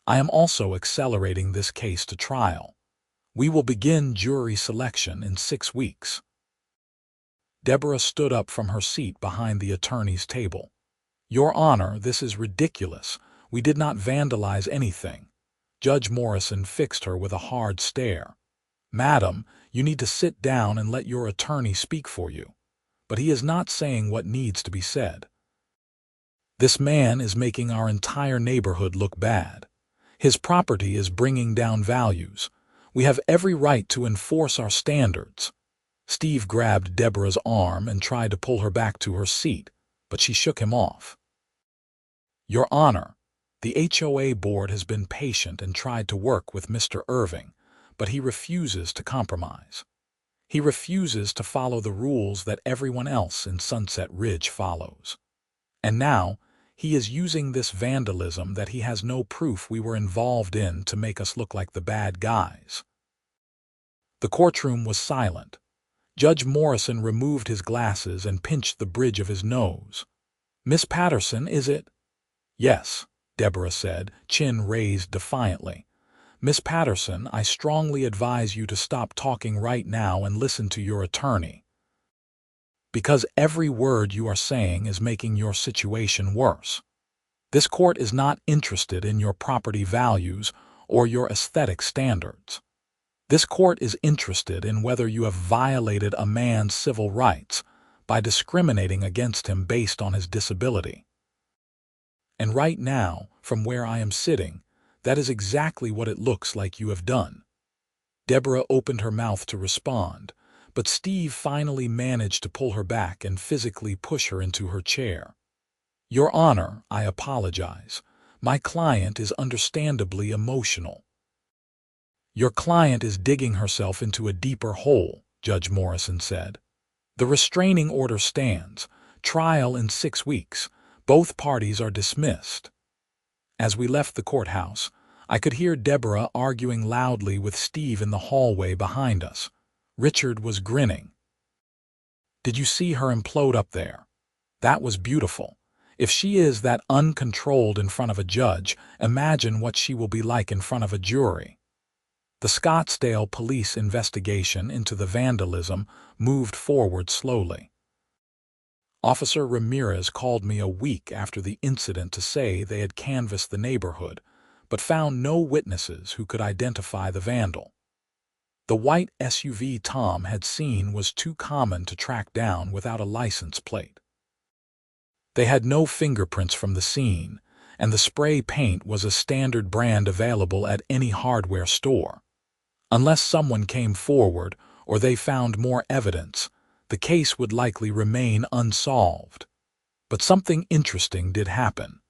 I am also accelerating this case to trial. We will begin jury selection in 6 weeks." Deborah stood up from her seat behind the attorney's table. "Your Honor, this is ridiculous. We did not vandalize anything." Judge Morrison fixed her with a hard stare. "Madam, you need to sit down and let your attorney speak for you. But he is not saying what needs to be said. This man is making our entire neighborhood look bad. His property is bringing down values. We have every right to enforce our standards." Steve grabbed Deborah's arm and tried to pull her back to her seat, but she shook him off. "Your Honor, the HOA board has been patient and tried to work with Mr. Irving, but he refuses to compromise. He refuses to follow the rules that everyone else in Sunset Ridge follows. And now, he is using this vandalism that he has no proof we were involved in to make us look like the bad guys." The courtroom was silent. Judge Morrison removed his glasses and pinched the bridge of his nose. "Miss Patterson, is it?" "Yes," Deborah said, chin raised defiantly. "Miss Patterson, I strongly advise you to stop talking right now and listen to your attorney. Because every word you are saying is making your situation worse. This court is not interested in your property values or your aesthetic standards. This court is interested in whether you have violated a man's civil rights by discriminating against him based on his disability. And right now, from where I am sitting, that is exactly what it looks like you have done." Deborah opened her mouth to respond, but Steve finally managed to pull her back and physically push her into her chair. "Your Honor, I apologize. My client is understandably emotional." "Your client is digging herself into a deeper hole," Judge Morrison said. "The restraining order stands. Trial in 6 weeks. Both parties are dismissed." As we left the courthouse, I could hear Deborah arguing loudly with Steve in the hallway behind us. Richard was grinning. "Did you see her implode up there? That was beautiful. If she is that uncontrolled in front of a judge, imagine what she will be like in front of a jury." The Scottsdale police investigation into the vandalism moved forward slowly. Officer Ramirez called me a week after the incident to say they had canvassed the neighborhood, but found no witnesses who could identify the vandal. The white SUV Tom had seen was too common to track down without a license plate. They had no fingerprints from the scene, and the spray paint was a standard brand available at any hardware store. Unless someone came forward or they found more evidence, the case would likely remain unsolved. But something interesting did happen.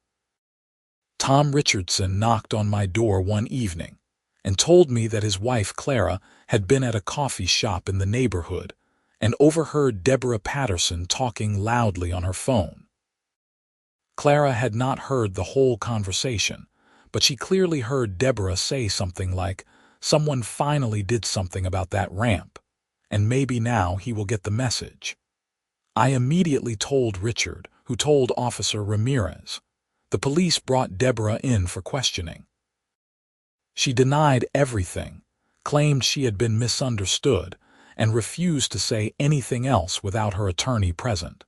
Tom Richardson knocked on my door one evening and told me that his wife Clara had been at a coffee shop in the neighborhood and overheard Deborah Patterson talking loudly on her phone. Clara had not heard the whole conversation, but she clearly heard Deborah say something like, "Someone finally did something about that ramp, and maybe now he will get the message." I immediately told Richard, who told Officer Ramirez. The police brought Deborah in for questioning. She denied everything, claimed she had been misunderstood, and refused to say anything else without her attorney present.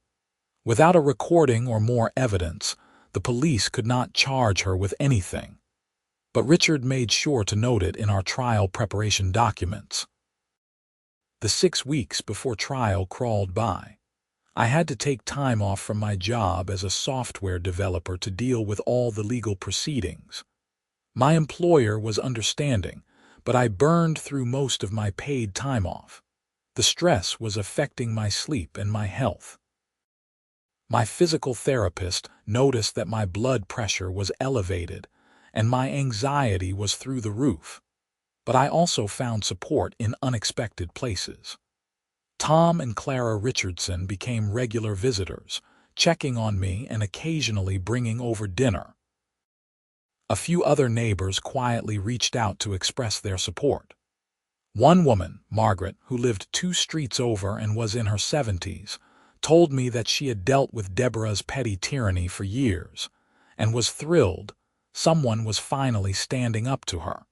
Without a recording or more evidence, the police could not charge her with anything. But Richard made sure to note it in our trial preparation documents. The 6 weeks before trial crawled by. I had to take time off from my job as a software developer to deal with all the legal proceedings. My employer was understanding, but I burned through most of my paid time off. The stress was affecting my sleep and my health. My physical therapist noticed that my blood pressure was elevated and my anxiety was through the roof. But I also found support in unexpected places. Tom and Clara Richardson became regular visitors, checking on me and occasionally bringing over dinner. A few other neighbors quietly reached out to express their support. One woman, Margaret, who lived 2 streets over and was in her 70s, told me that she had dealt with Deborah's petty tyranny for years and was thrilled someone was finally standing up to her.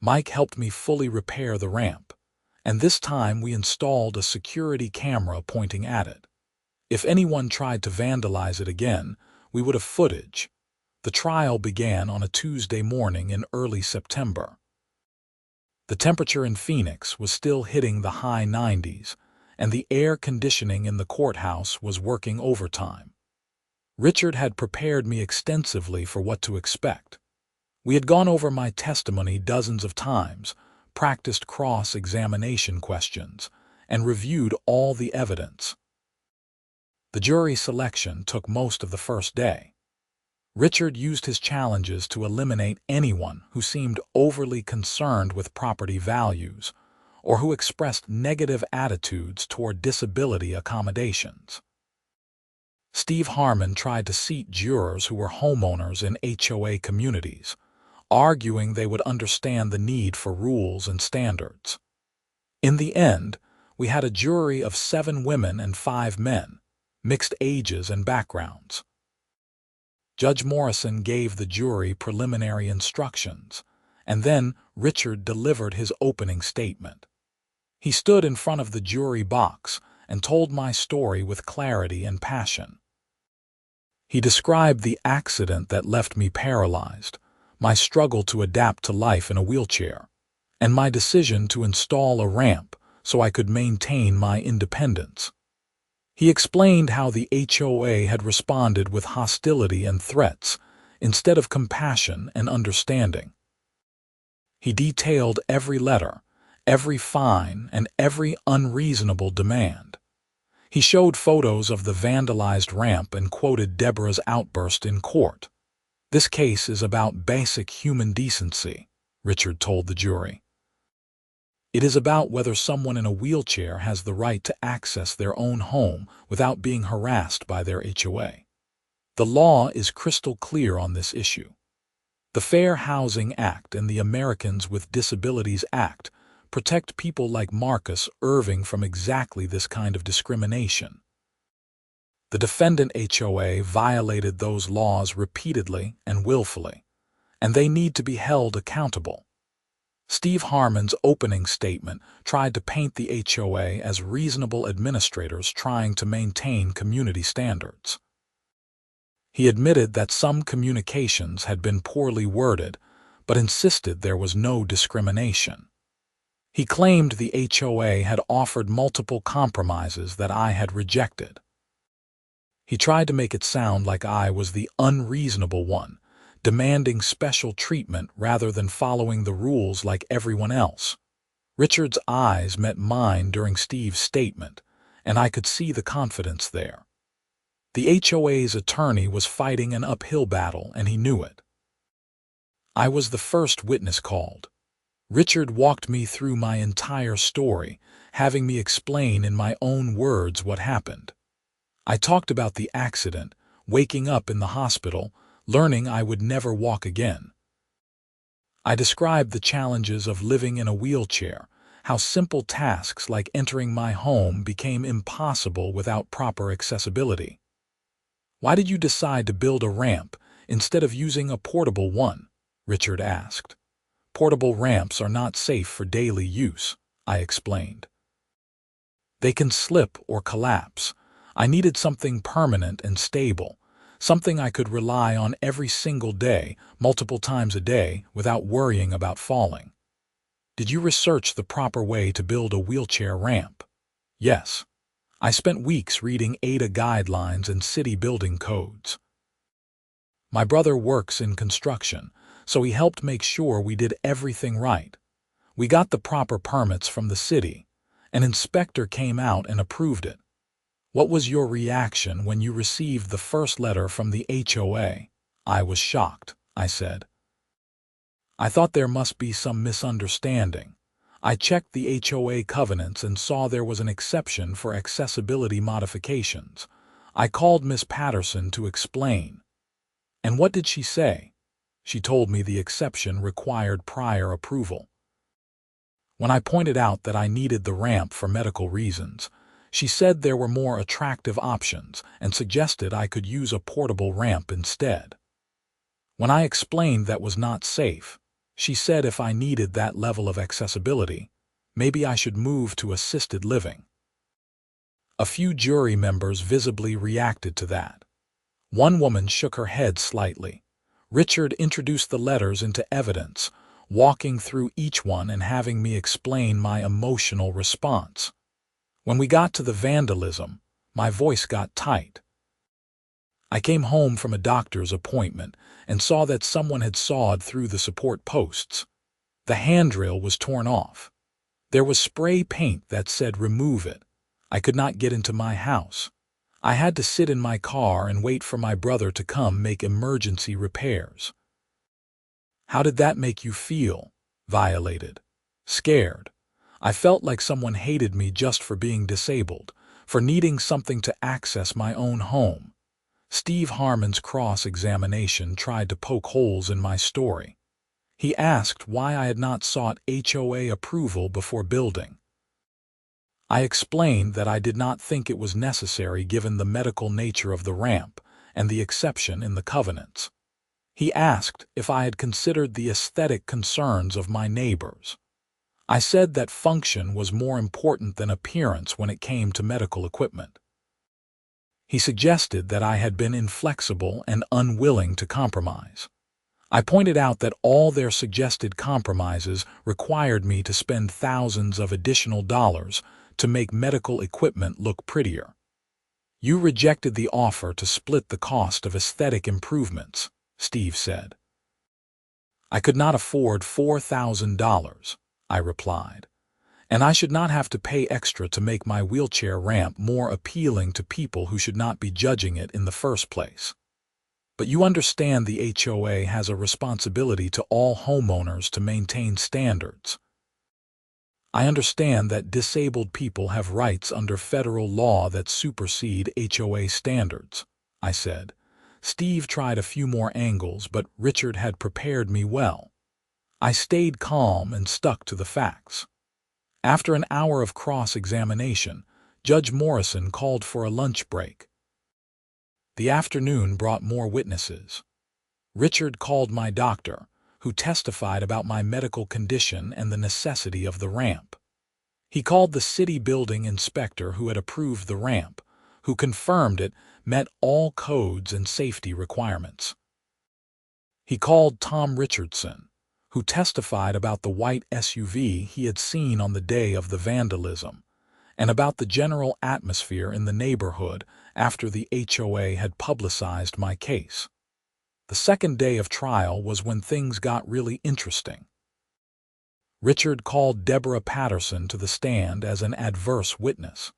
Mike helped me fully repair the ramp, and this time we installed a security camera pointing at it. If anyone tried to vandalize it again, we would have footage. The trial began on a Tuesday morning in early September. The temperature in Phoenix was still hitting the high 90s, and the air conditioning in the courthouse was working overtime. Richard had prepared me extensively for what to expect. We had gone over my testimony dozens of times, practiced cross-examination questions, and reviewed all the evidence. The jury selection took most of the first day. Richard used his challenges to eliminate anyone who seemed overly concerned with property values or who expressed negative attitudes toward disability accommodations. Steve Harmon tried to seat jurors who were homeowners in HOA communities, arguing they would understand the need for rules and standards. In the end, we had a jury of 7 women and 5 men, mixed ages and backgrounds. Judge Morrison gave the jury preliminary instructions, and then Richard delivered his opening statement. He stood in front of the jury box and told my story with clarity and passion. He described the accident that left me paralyzed, my struggle to adapt to life in a wheelchair, and my decision to install a ramp so I could maintain my independence. He explained how the HOA had responded with hostility and threats instead of compassion and understanding. He detailed every letter, every fine, and every unreasonable demand. He showed photos of the vandalized ramp and quoted Deborah's outburst in court. "This case is about basic human decency," Richard told the jury. "It is about whether someone in a wheelchair has the right to access their own home without being harassed by their HOA. The law is crystal clear on this issue. The Fair Housing Act and the Americans with Disabilities Act protect people like Marcus Irving from exactly this kind of discrimination. The defendant HOA violated those laws repeatedly and willfully, and they need to be held accountable." Steve Harmon's opening statement tried to paint the HOA as reasonable administrators trying to maintain community standards. He admitted that some communications had been poorly worded, but insisted there was no discrimination. He claimed the HOA had offered multiple compromises that I had rejected. He tried to make it sound like I was the unreasonable one, demanding special treatment rather than following the rules like everyone else. Richard's eyes met mine during Steve's statement, and I could see the confidence there. The HOA's attorney was fighting an uphill battle, and he knew it. I was the first witness called. Richard walked me through my entire story, having me explain in my own words what happened. I talked about the accident, waking up in the hospital, learning I would never walk again. I described the challenges of living in a wheelchair, how simple tasks like entering my home became impossible without proper accessibility. "Why did you decide to build a ramp instead of using a portable one?" Richard asked. "Portable ramps are not safe for daily use," I explained. "They can slip or collapse. I needed something permanent and stable, something I could rely on every single day, multiple times a day, without worrying about falling." "Did you research the proper way to build a wheelchair ramp?" "Yes. I spent weeks reading HOA guidelines and city building codes. My brother works in construction, so he helped make sure we did everything right. We got the proper permits from the city. An inspector came out and approved it." "What was your reaction when you received the first letter from the HOA?" "I was shocked," I said. "I thought there must be some misunderstanding. I checked the HOA covenants and saw there was an exception for accessibility modifications. I called Miss Patterson to explain." "And what did she say?" "She told me the exception required prior approval. When I pointed out that I needed the ramp for medical reasons, she said there were more attractive options and suggested I could use a portable ramp instead. When I explained that was not safe, she said if I needed that level of accessibility, maybe I should move to assisted living." A few jury members visibly reacted to that. One woman shook her head slightly. Richard introduced the letters into evidence, walking through each one and having me explain my emotional response. When we got to the vandalism, my voice got tight. I came home from a doctor's appointment and saw that someone had sawed through the support posts. The handrail was torn off. There was spray paint that said "remove it." I could not get into my house. I had to sit in my car and wait for my brother to come make emergency repairs. "How did that make you feel?" "Violated. Scared. I felt like someone hated me just for being disabled, for needing something to access my own home." Steve Harmon's cross-examination tried to poke holes in my story. He asked why I had not sought HOA approval before building. I explained that I did not think it was necessary given the medical nature of the ramp and the exception in the covenants. He asked if I had considered the aesthetic concerns of my neighbors. I said that function was more important than appearance when it came to medical equipment. He suggested that I had been inflexible and unwilling to compromise. I pointed out that all their suggested compromises required me to spend thousands of additional dollars to make medical equipment look prettier. "You rejected the offer to split the cost of aesthetic improvements," Steve said. "I could not afford $4,000, I replied, "and I should not have to pay extra to make my wheelchair ramp more appealing to people who should not be judging it in the first place. But you understand the HOA has a responsibility to all homeowners to maintain standards." "I understand that disabled people have rights under federal law that supersede HOA standards," I said. Steve tried a few more angles, but Richard had prepared me well. I stayed calm and stuck to the facts. After an hour of cross-examination, Judge Morrison called for a lunch break. The afternoon brought more witnesses. Richard called my doctor, who testified about my medical condition and the necessity of the ramp. He called the city building inspector who had approved the ramp, who confirmed it met all codes and safety requirements. He called Tom Richardson, who testified about the white SUV he had seen on the day of the vandalism, and about the general atmosphere in the neighborhood after the HOA had publicized my case. The second day of trial was when things got really interesting. Richard called Deborah Patterson to the stand as an adverse witness.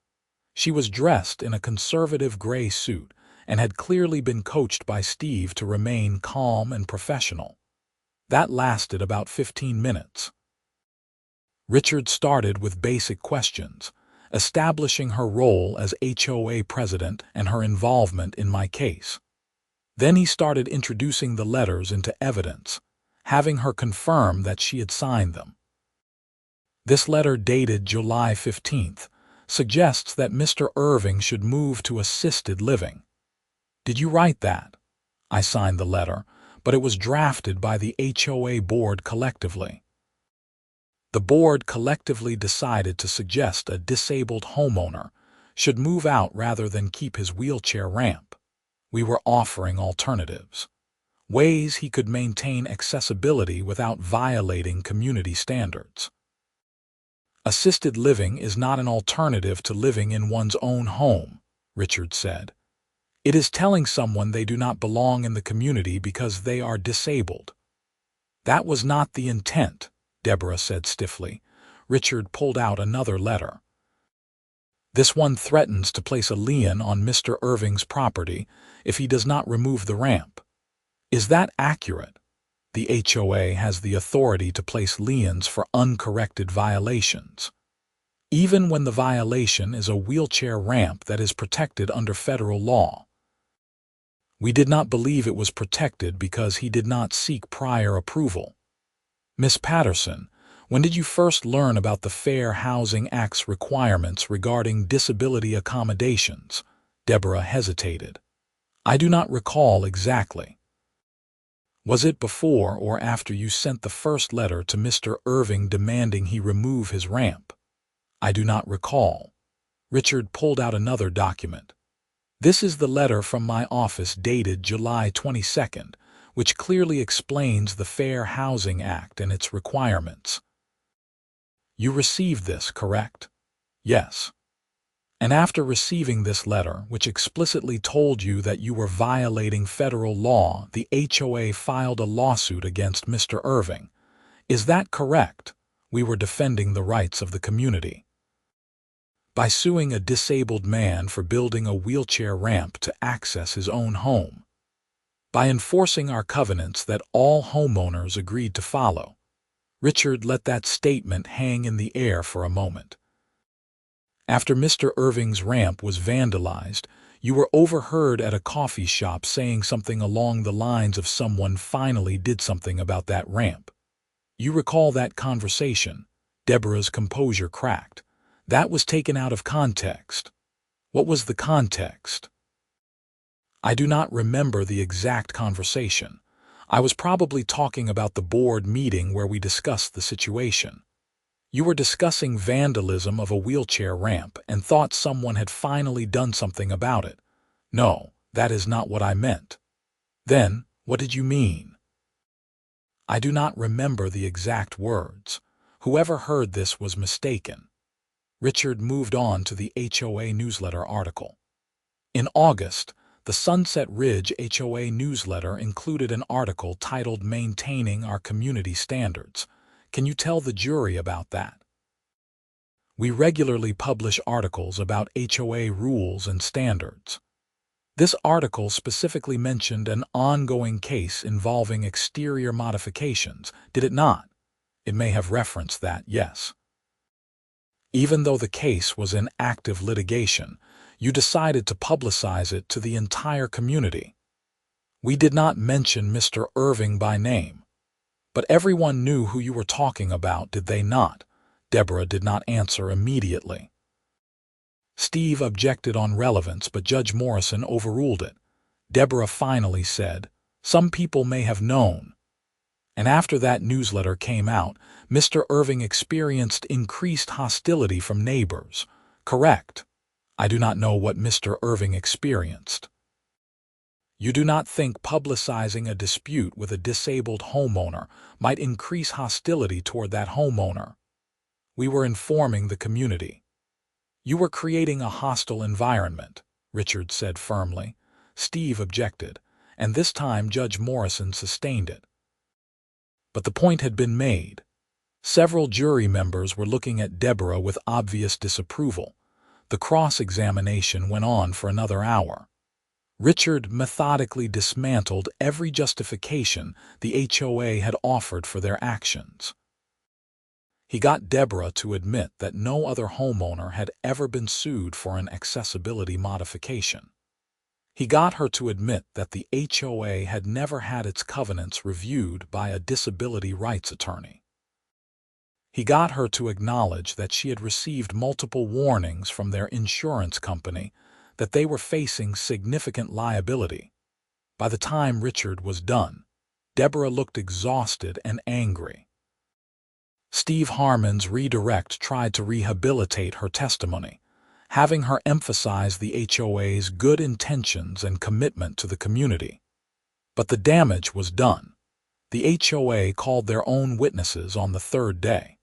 She was dressed in a conservative gray suit and had clearly been coached by Steve to remain calm and professional. That lasted about 15 minutes. Richard started with basic questions, establishing her role as HOA president and her involvement in my case. Then he started introducing the letters into evidence, having her confirm that she had signed them. This letter, dated July 15th, suggests that Mr. Irving should move to assisted living. Did you write that? I signed the letter, but it was drafted by the HOA board collectively. The board collectively decided to suggest a disabled homeowner should move out rather than keep his wheelchair ramp. We were offering alternatives, ways he could maintain accessibility without violating community standards. Assisted living is not an alternative to living in one's own home, Richard said. It is telling someone they do not belong in the community because they are disabled. That was not the intent, Deborah said stiffly. Richard pulled out another letter. This one threatens to place a lien on Mr. Irving's property if he does not remove the ramp. Is that accurate? The HOA has the authority to place liens for uncorrected violations, even when the violation is a wheelchair ramp that is protected under federal law. We did not believe it was protected because he did not seek prior approval. Miss Patterson, when did you first learn about the Fair Housing Act's requirements regarding disability accommodations? Deborah hesitated. I do not recall exactly. Was it before or after you sent the first letter to Mr. Irving demanding he remove his ramp? I do not recall. Richard pulled out another document. This is the letter from my office dated July 22nd, which clearly explains the Fair Housing Act and its requirements. You received this, correct? Yes. And after receiving this letter, which explicitly told you that you were violating federal law, the HOA filed a lawsuit against Mr. Irving. Is that correct? We were defending the rights of the community. By suing a disabled man for building a wheelchair ramp to access his own home. By enforcing our covenants that all homeowners agreed to follow. Richard let that statement hang in the air for a moment. After Mr. Irving's ramp was vandalized, you were overheard at a coffee shop saying something along the lines of someone finally did something about that ramp. You recall that conversation? Deborah's composure cracked. That was taken out of context. What was the context? I do not remember the exact conversation. I was probably talking about the board meeting where we discussed the situation. You were discussing vandalism of a wheelchair ramp and thought someone had finally done something about it. No, that is not what I meant. Then, what did you mean? I do not remember the exact words. Whoever heard this was mistaken. Richard moved on to the HOA newsletter article. In August, the Sunset Ridge HOA newsletter included an article titled Maintaining Our Community Standards. Can you tell the jury about that? We regularly publish articles about HOA rules and standards. This article specifically mentioned an ongoing case involving exterior modifications, did it not? It may have referenced that, yes. Even though the case was in active litigation, you decided to publicize it to the entire community. We did not mention Mr. Irving by name. But everyone knew who you were talking about, did they not? Deborah did not answer immediately. Steve objected on relevance, but Judge Morrison overruled it. Deborah finally said, some people may have known. And after that newsletter came out, Mr. Irving experienced increased hostility from neighbors. Correct. I do not know what Mr. Irving experienced. You do not think publicizing a dispute with a disabled homeowner might increase hostility toward that homeowner. We were informing the community. You were creating a hostile environment, Richard said firmly. Steve objected, and this time Judge Morrison sustained it. But the point had been made. Several jury members were looking at Deborah with obvious disapproval. The cross-examination went on for another hour. Richard methodically dismantled every justification the HOA had offered for their actions. He got Deborah to admit that no other homeowner had ever been sued for an accessibility modification. He got her to admit that the HOA had never had its covenants reviewed by a disability rights attorney. He got her to acknowledge that she had received multiple warnings from their insurance company that they were facing significant liability. By the time Richard was done, Deborah looked exhausted and angry. Steve Harmon's redirect tried to rehabilitate her testimony, having her emphasize the HOA's good intentions and commitment to the community. But the damage was done. The HOA called their own witnesses on the third day.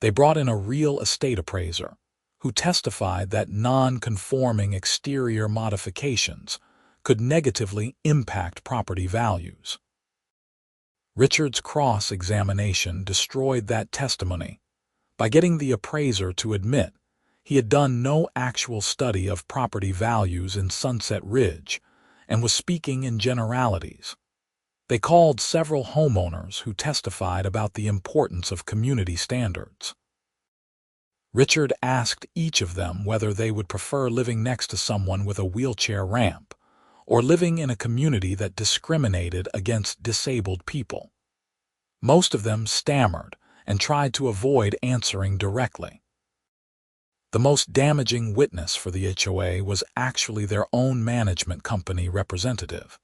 They brought in a real estate appraiser, who testified that non-conforming exterior modifications could negatively impact property values. Richard's cross-examination destroyed that testimony by getting the appraiser to admit he had done no actual study of property values in Sunset Ridge and was speaking in generalities. They called several homeowners who testified about the importance of community standards. Richard asked each of them whether they would prefer living next to someone with a wheelchair ramp or living in a community that discriminated against disabled people. Most of them stammered and tried to avoid answering directly. The most damaging witness for the HOA was actually their own management company representative,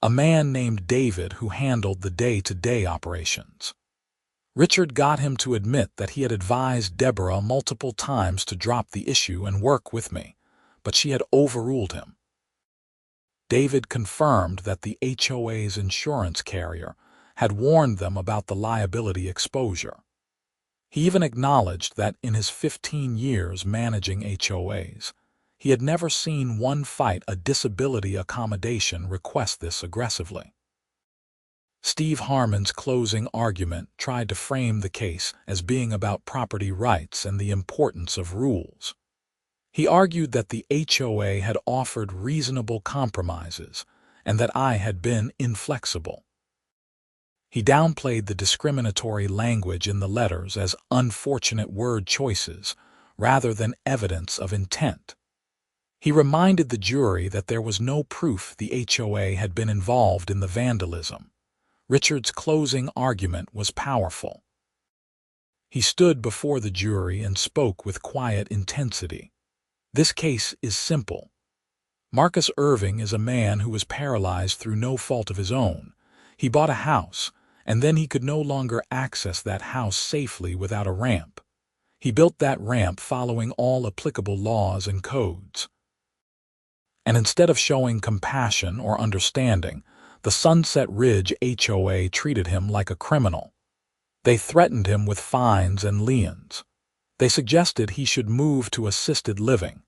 a man named David who handled the day-to-day operations. Richard got him to admit that he had advised Deborah multiple times to drop the issue and work with me, but she had overruled him. David confirmed that the HOA's insurance carrier had warned them about the liability exposure. He even acknowledged that in his 15 years managing HOAs, he had never seen one fight a disability accommodation request this aggressively. Steve Harmon's closing argument tried to frame the case as being about property rights and the importance of rules. He argued that the HOA had offered reasonable compromises and that I had been inflexible. He downplayed the discriminatory language in the letters as unfortunate word choices rather than evidence of intent. He reminded the jury that there was no proof the HOA had been involved in the vandalism. Richard's closing argument was powerful. He stood before the jury and spoke with quiet intensity. This case is simple. Marcus Irving is a man who was paralyzed through no fault of his own. He bought a house, and then he could no longer access that house safely without a ramp. He built that ramp following all applicable laws and codes. And instead of showing compassion or understanding, the Sunset Ridge HOA treated him like a criminal. They threatened him with fines and liens. They suggested he should move to assisted living.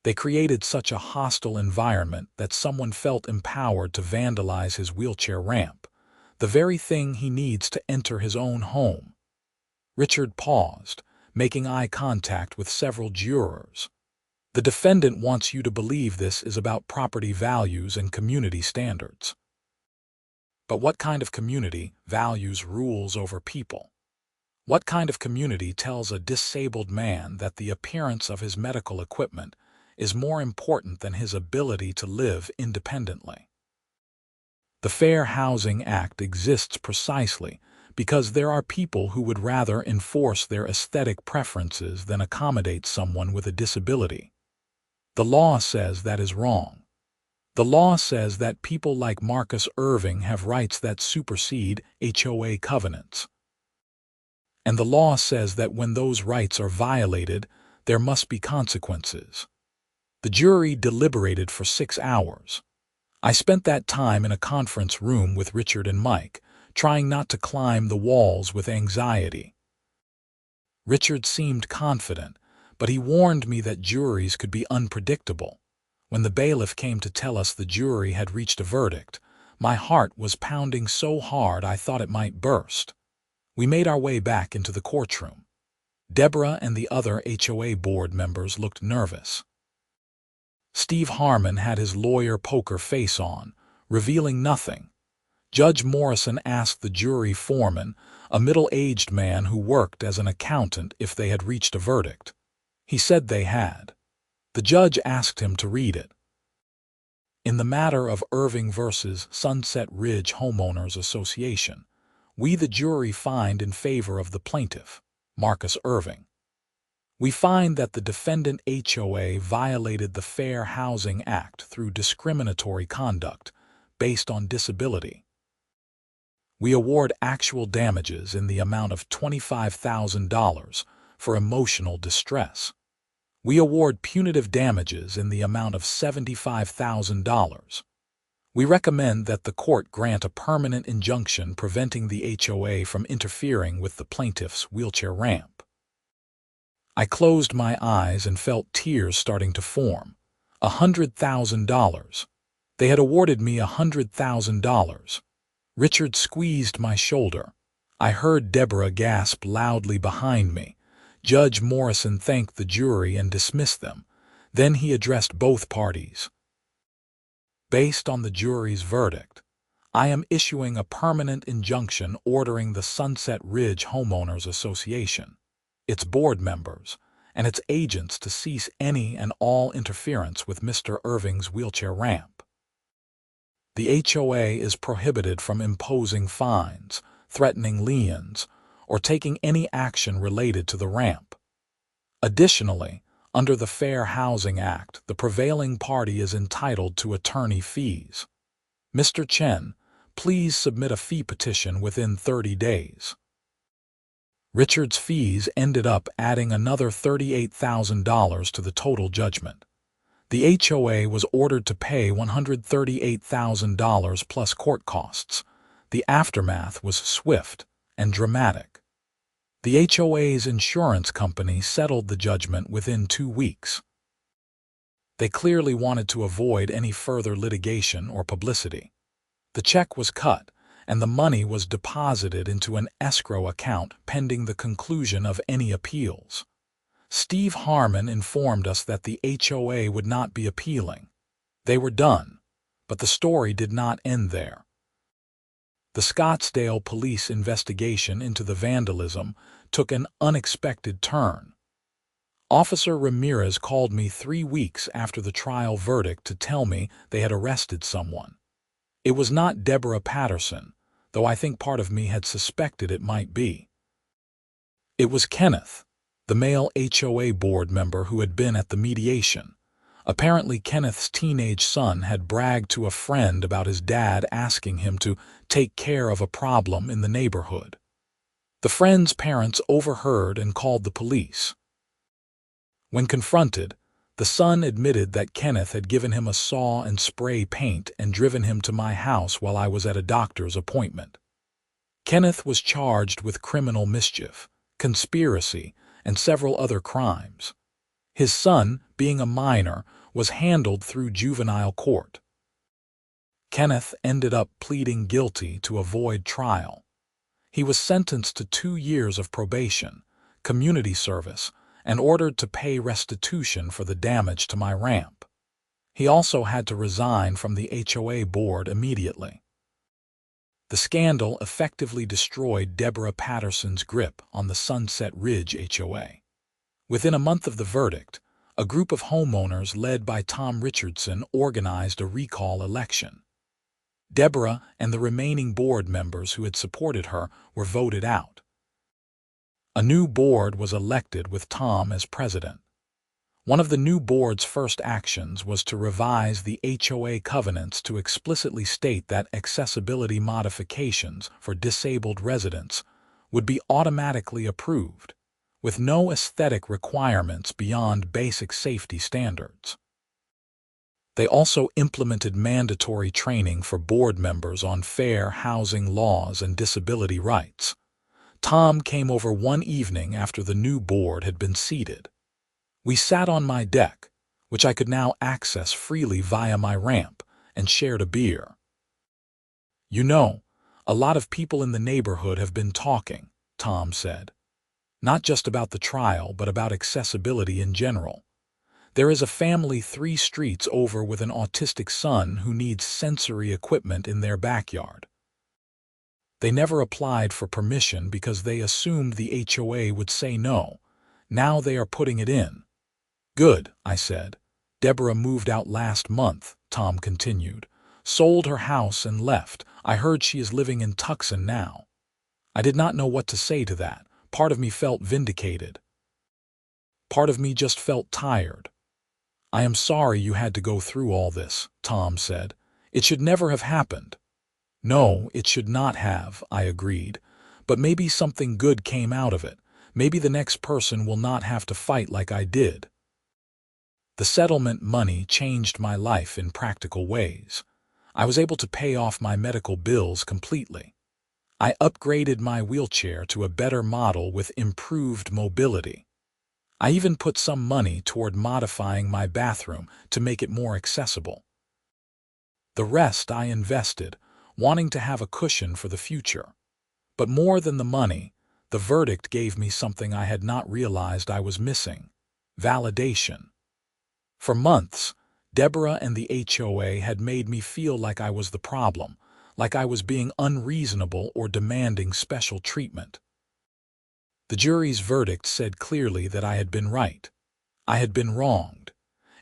They created such a hostile environment that someone felt empowered to vandalize his wheelchair ramp, the very thing he needs to enter his own home. Richard paused, making eye contact with several jurors. The defendant wants you to believe this is about property values and community standards. But what kind of community values rules over people? What kind of community tells a disabled man that the appearance of his medical equipment is more important than his ability to live independently? The Fair Housing Act exists precisely because there are people who would rather enforce their aesthetic preferences than accommodate someone with a disability. The law says that is wrong. The law says that people like Marcus Irving have rights that supersede HOA covenants. And the law says that when those rights are violated, There must be consequences. The jury deliberated for 6 hours. I spent that time in a conference room with Richard and Mike, trying not to climb the walls with anxiety. Richard seemed confident, but he warned me that juries could be unpredictable. When the bailiff came to tell us the jury had reached a verdict, my heart was pounding so hard I thought it might burst. We made our way back into the courtroom. Deborah and the other HOA board members looked nervous. Steve Harmon had his lawyer poker face on, revealing nothing. Judge Morrison asked the jury foreman, a middle-aged man who worked as an accountant, if they had reached a verdict. He said they had. The judge asked him to read it. In the matter of Irving versus Sunset Ridge Homeowners Association, we the jury find in favor of the plaintiff, Marcus Irving. We find that the defendant HOA violated the Fair Housing Act through discriminatory conduct based on disability. We award actual damages in the amount of $25,000 for emotional distress. We award punitive damages in the amount of $75,000. We recommend that the court grant a permanent injunction preventing the HOA from interfering with the plaintiff's wheelchair ramp. I closed my eyes and felt tears starting to form. $100,000. They had awarded me $100,000. Richard squeezed my shoulder. I heard Deborah gasp loudly behind me. Judge Morrison thanked the jury and dismissed them. Then he addressed both parties. Based on the jury's verdict, I am issuing a permanent injunction ordering the Sunset Ridge Homeowners Association, its board members, and its agents to cease any and all interference with Mr. Irving's wheelchair ramp. The HOA is prohibited from imposing fines, threatening liens, or taking any action related to the ramp. Additionally, under the Fair Housing Act, the prevailing party is entitled to attorney fees. Mr. Chen, please submit a fee petition within 30 days. Richard's fees ended up adding another $38,000 to the total judgment. The HOA was ordered to pay $138,000 plus court costs. The aftermath was swift and dramatic. The HOA's insurance company settled the judgment within 2 weeks. They clearly wanted to avoid any further litigation or publicity. The check was cut, and the money was deposited into an escrow account pending the conclusion of any appeals. Steve Harmon informed us that the HOA would not be appealing. They were done, but the story did not end there. The Scottsdale police investigation into the vandalism took an unexpected turn. Officer Ramirez called me 3 weeks after the trial verdict to tell me they had arrested someone. It was not Deborah Patterson, though I think part of me had suspected it might be. It was Kenneth, the male HOA board member who had been at the mediation. Apparently, Kenneth's teenage son had bragged to a friend about his dad asking him to take care of a problem in the neighborhood. The friend's parents overheard and called the police. When confronted, the son admitted that Kenneth had given him a saw and spray paint and driven him to my house while I was at a doctor's appointment. Kenneth was charged with criminal mischief, conspiracy, and several other crimes. His son, being a minor, was handled through juvenile court. Kenneth ended up pleading guilty to avoid trial. He was sentenced to 2 years of probation, community service, and ordered to pay restitution for the damage to my ramp. He also had to resign from the HOA board immediately. The scandal effectively destroyed Deborah Patterson's grip on the Sunset Ridge HOA. Within a month of the verdict, a group of homeowners led by Tom Richardson organized a recall election. Deborah and the remaining board members who had supported her were voted out. A new board was elected with Tom as president. One of the new board's first actions was to revise the HOA covenants to explicitly state that accessibility modifications for disabled residents would be automatically approved, with no aesthetic requirements beyond basic safety standards. They also implemented mandatory training for board members on fair housing laws and disability rights. Tom came over one evening after the new board had been seated. We sat on my deck, which I could now access freely via my ramp, and shared a beer. "You know, a lot of people in the neighborhood have been talking," Tom said. "Not just about the trial, but about accessibility in general. There is a family 3 streets over with an autistic son who needs sensory equipment in their backyard. They never applied for permission because they assumed the HOA would say no. Now they are putting it in." "Good," I said. "Deborah moved out last month," Tom continued. "Sold her house and left. I heard she is living in Tucson now." I did not know what to say to that. Part of me felt vindicated. Part of me just felt tired. "I am sorry you had to go through all this," Tom said. "It should never have happened." "No, it should not have," I agreed. "But maybe something good came out of it. Maybe the next person will not have to fight like I did." The settlement money changed my life in practical ways. I was able to pay off my medical bills completely. I upgraded my wheelchair to a better model with improved mobility. I even put some money toward modifying my bathroom to make it more accessible. The rest I invested, wanting to have a cushion for the future. But more than the money, the verdict gave me something I had not realized I was missing: validation. For months, Deborah and the HOA had made me feel like I was the problem, like I was being unreasonable or demanding special treatment. The jury's verdict said clearly that I had been right. I had been wronged,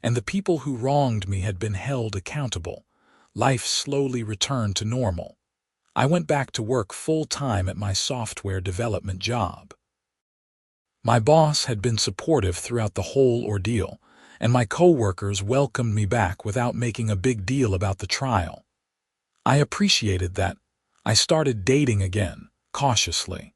and the people who wronged me had been held accountable. Life slowly returned to normal. I went back to work full-time at my software development job. My boss had been supportive throughout the whole ordeal, and my coworkers welcomed me back without making a big deal about the trial. I appreciated that. I started dating again, cautiously.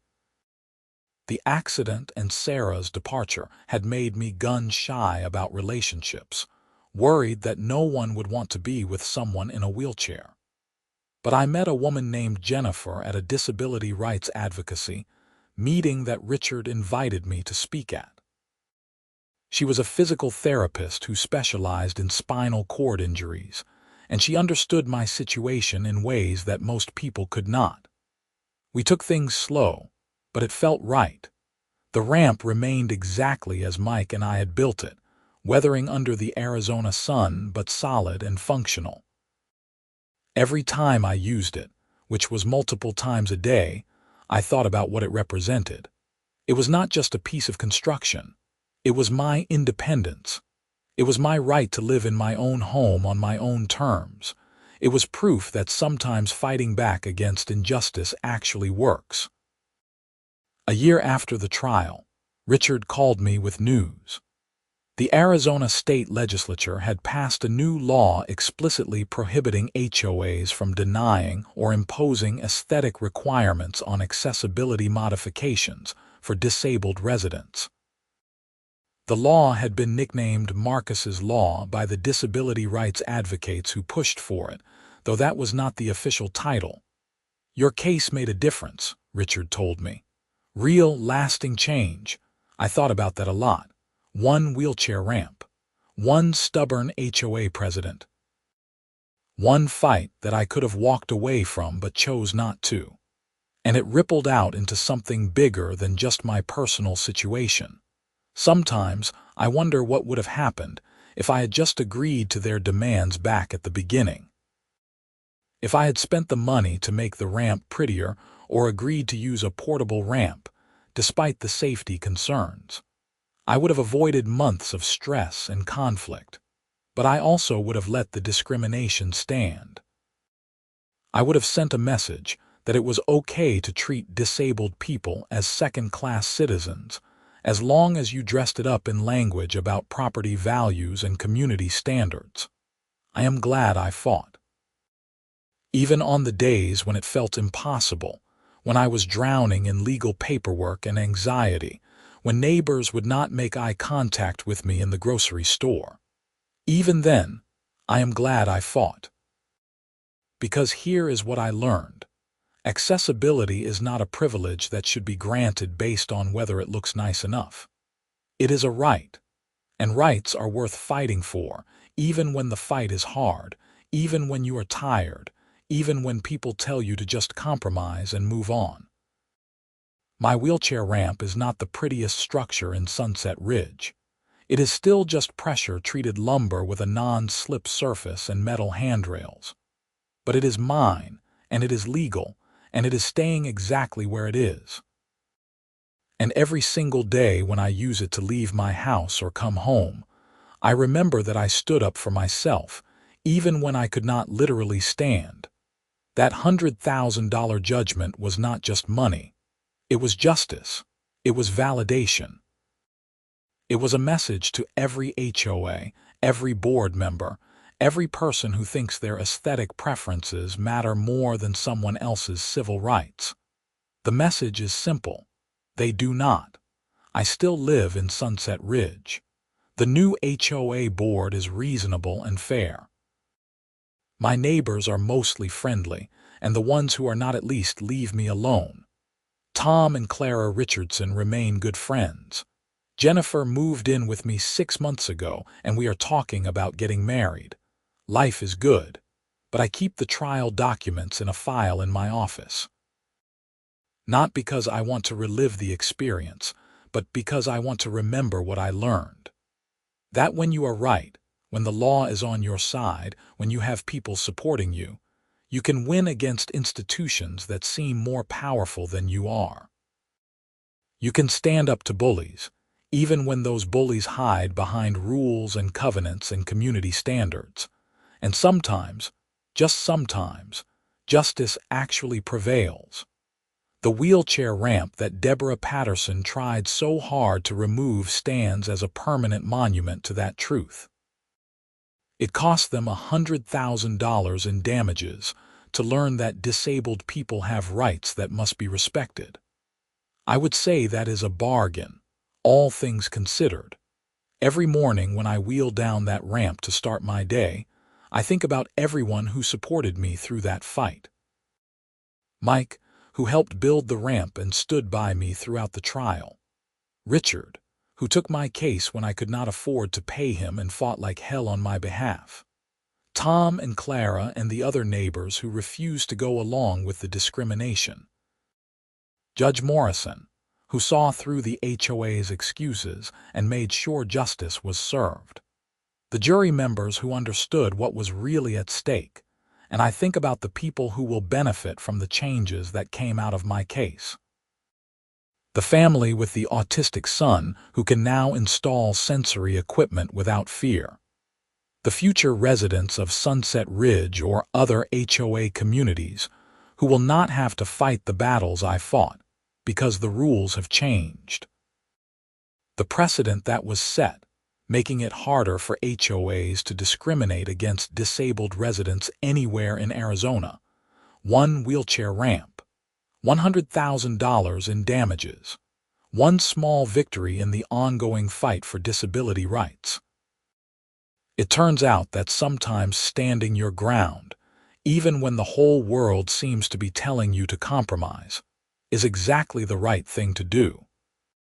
The accident and Sarah's departure had made me gun-shy about relationships, worried that no one would want to be with someone in a wheelchair. But I met a woman named Jennifer at a disability rights advocacy meeting that Richard invited me to speak at. She was a physical therapist who specialized in spinal cord injuries, and she understood my situation in ways that most people could not. We took things slow, but it felt right. The ramp remained exactly as Mike and I had built it, weathering under the Arizona sun but solid and functional. Every time I used it, which was multiple times a day, I thought about what it represented. It was not just a piece of construction. It was my independence. It was my right to live in my own home on my own terms. It was proof that sometimes fighting back against injustice actually works. A year after the trial, Richard called me with news. The Arizona state legislature had passed a new law explicitly prohibiting HOAs from denying or imposing aesthetic requirements on accessibility modifications for disabled residents. The law had been nicknamed Marcus's Law by the disability rights advocates who pushed for it, though that was not the official title. "Your case made a difference," Richard told me. "Real, lasting change." I thought about that a lot. One wheelchair ramp. One stubborn HOA president. One fight that I could have walked away from but chose not to. And it rippled out into something bigger than just my personal situation. Sometimes I wonder what would have happened if I had just agreed to their demands back at the beginning. If I had spent the money to make the ramp prettier or agreed to use a portable ramp, despite the safety concerns, I would have avoided months of stress and conflict. But I also would have let the discrimination stand. I would have sent a message that it was okay to treat disabled people as second-class citizens, as long as you dressed it up in language about property values and community standards. I am glad I fought. Even on the days when it felt impossible, when I was drowning in legal paperwork and anxiety, when neighbors would not make eye contact with me in the grocery store. Even then, I am glad I fought. Because here is what I learned. Accessibility is not a privilege that should be granted based on whether it looks nice enough. It is a right, and rights are worth fighting for, even when the fight is hard, even when you are tired, even when people tell you to just compromise and move on. My wheelchair ramp is not the prettiest structure in Sunset Ridge. It is still just pressure-treated lumber with a non-slip surface and metal handrails. But it is mine, and it is legal, and it is staying exactly where it is. And every single day when I use it to leave my house or come home, I remember that I stood up for myself, even when I could not literally stand. That $100,000 judgment was not just money. It was justice. It was validation. It was a message to every HOA, every board member, every person who thinks their aesthetic preferences matter more than someone else's civil rights. The message is simple. They do not. I still live in Sunset Ridge. The new HOA board is reasonable and fair. My neighbors are mostly friendly, and the ones who are not at least leave me alone. Tom and Clara Richardson remain good friends. Jennifer moved in with me 6 months ago, and we are talking about getting married. Life is good, but I keep the trial documents in a file in my office. Not because I want to relive the experience, but because I want to remember what I learned. That when you are right, when the law is on your side, when you have people supporting you, you can win against institutions that seem more powerful than you are. You can stand up to bullies, even when those bullies hide behind rules and covenants and community standards. And sometimes, just sometimes, justice actually prevails. The wheelchair ramp that Deborah Patterson tried so hard to remove stands as a permanent monument to that truth. It cost them $100,000 in damages to learn that disabled people have rights that must be respected. I would say that is a bargain, all things considered. Every morning when I wheel down that ramp to start my day, I think about everyone who supported me through that fight. Mike, who helped build the ramp and stood by me throughout the trial. Richard, who took my case when I could not afford to pay him and fought like hell on my behalf. Tom and Clara and the other neighbors who refused to go along with the discrimination. Judge Morrison, who saw through the HOA's excuses and made sure justice was served. The jury members who understood what was really at stake, and I think about the people who will benefit from the changes that came out of my case. The family with the autistic son who can now install sensory equipment without fear. The future residents of Sunset Ridge or other HOA communities who will not have to fight the battles I fought because the rules have changed. The precedent that was set, making it harder for HOAs to discriminate against disabled residents anywhere in Arizona. One wheelchair ramp. $100,000 in damages. One small victory in the ongoing fight for disability rights. It turns out that sometimes standing your ground, even when the whole world seems to be telling you to compromise, is exactly the right thing to do.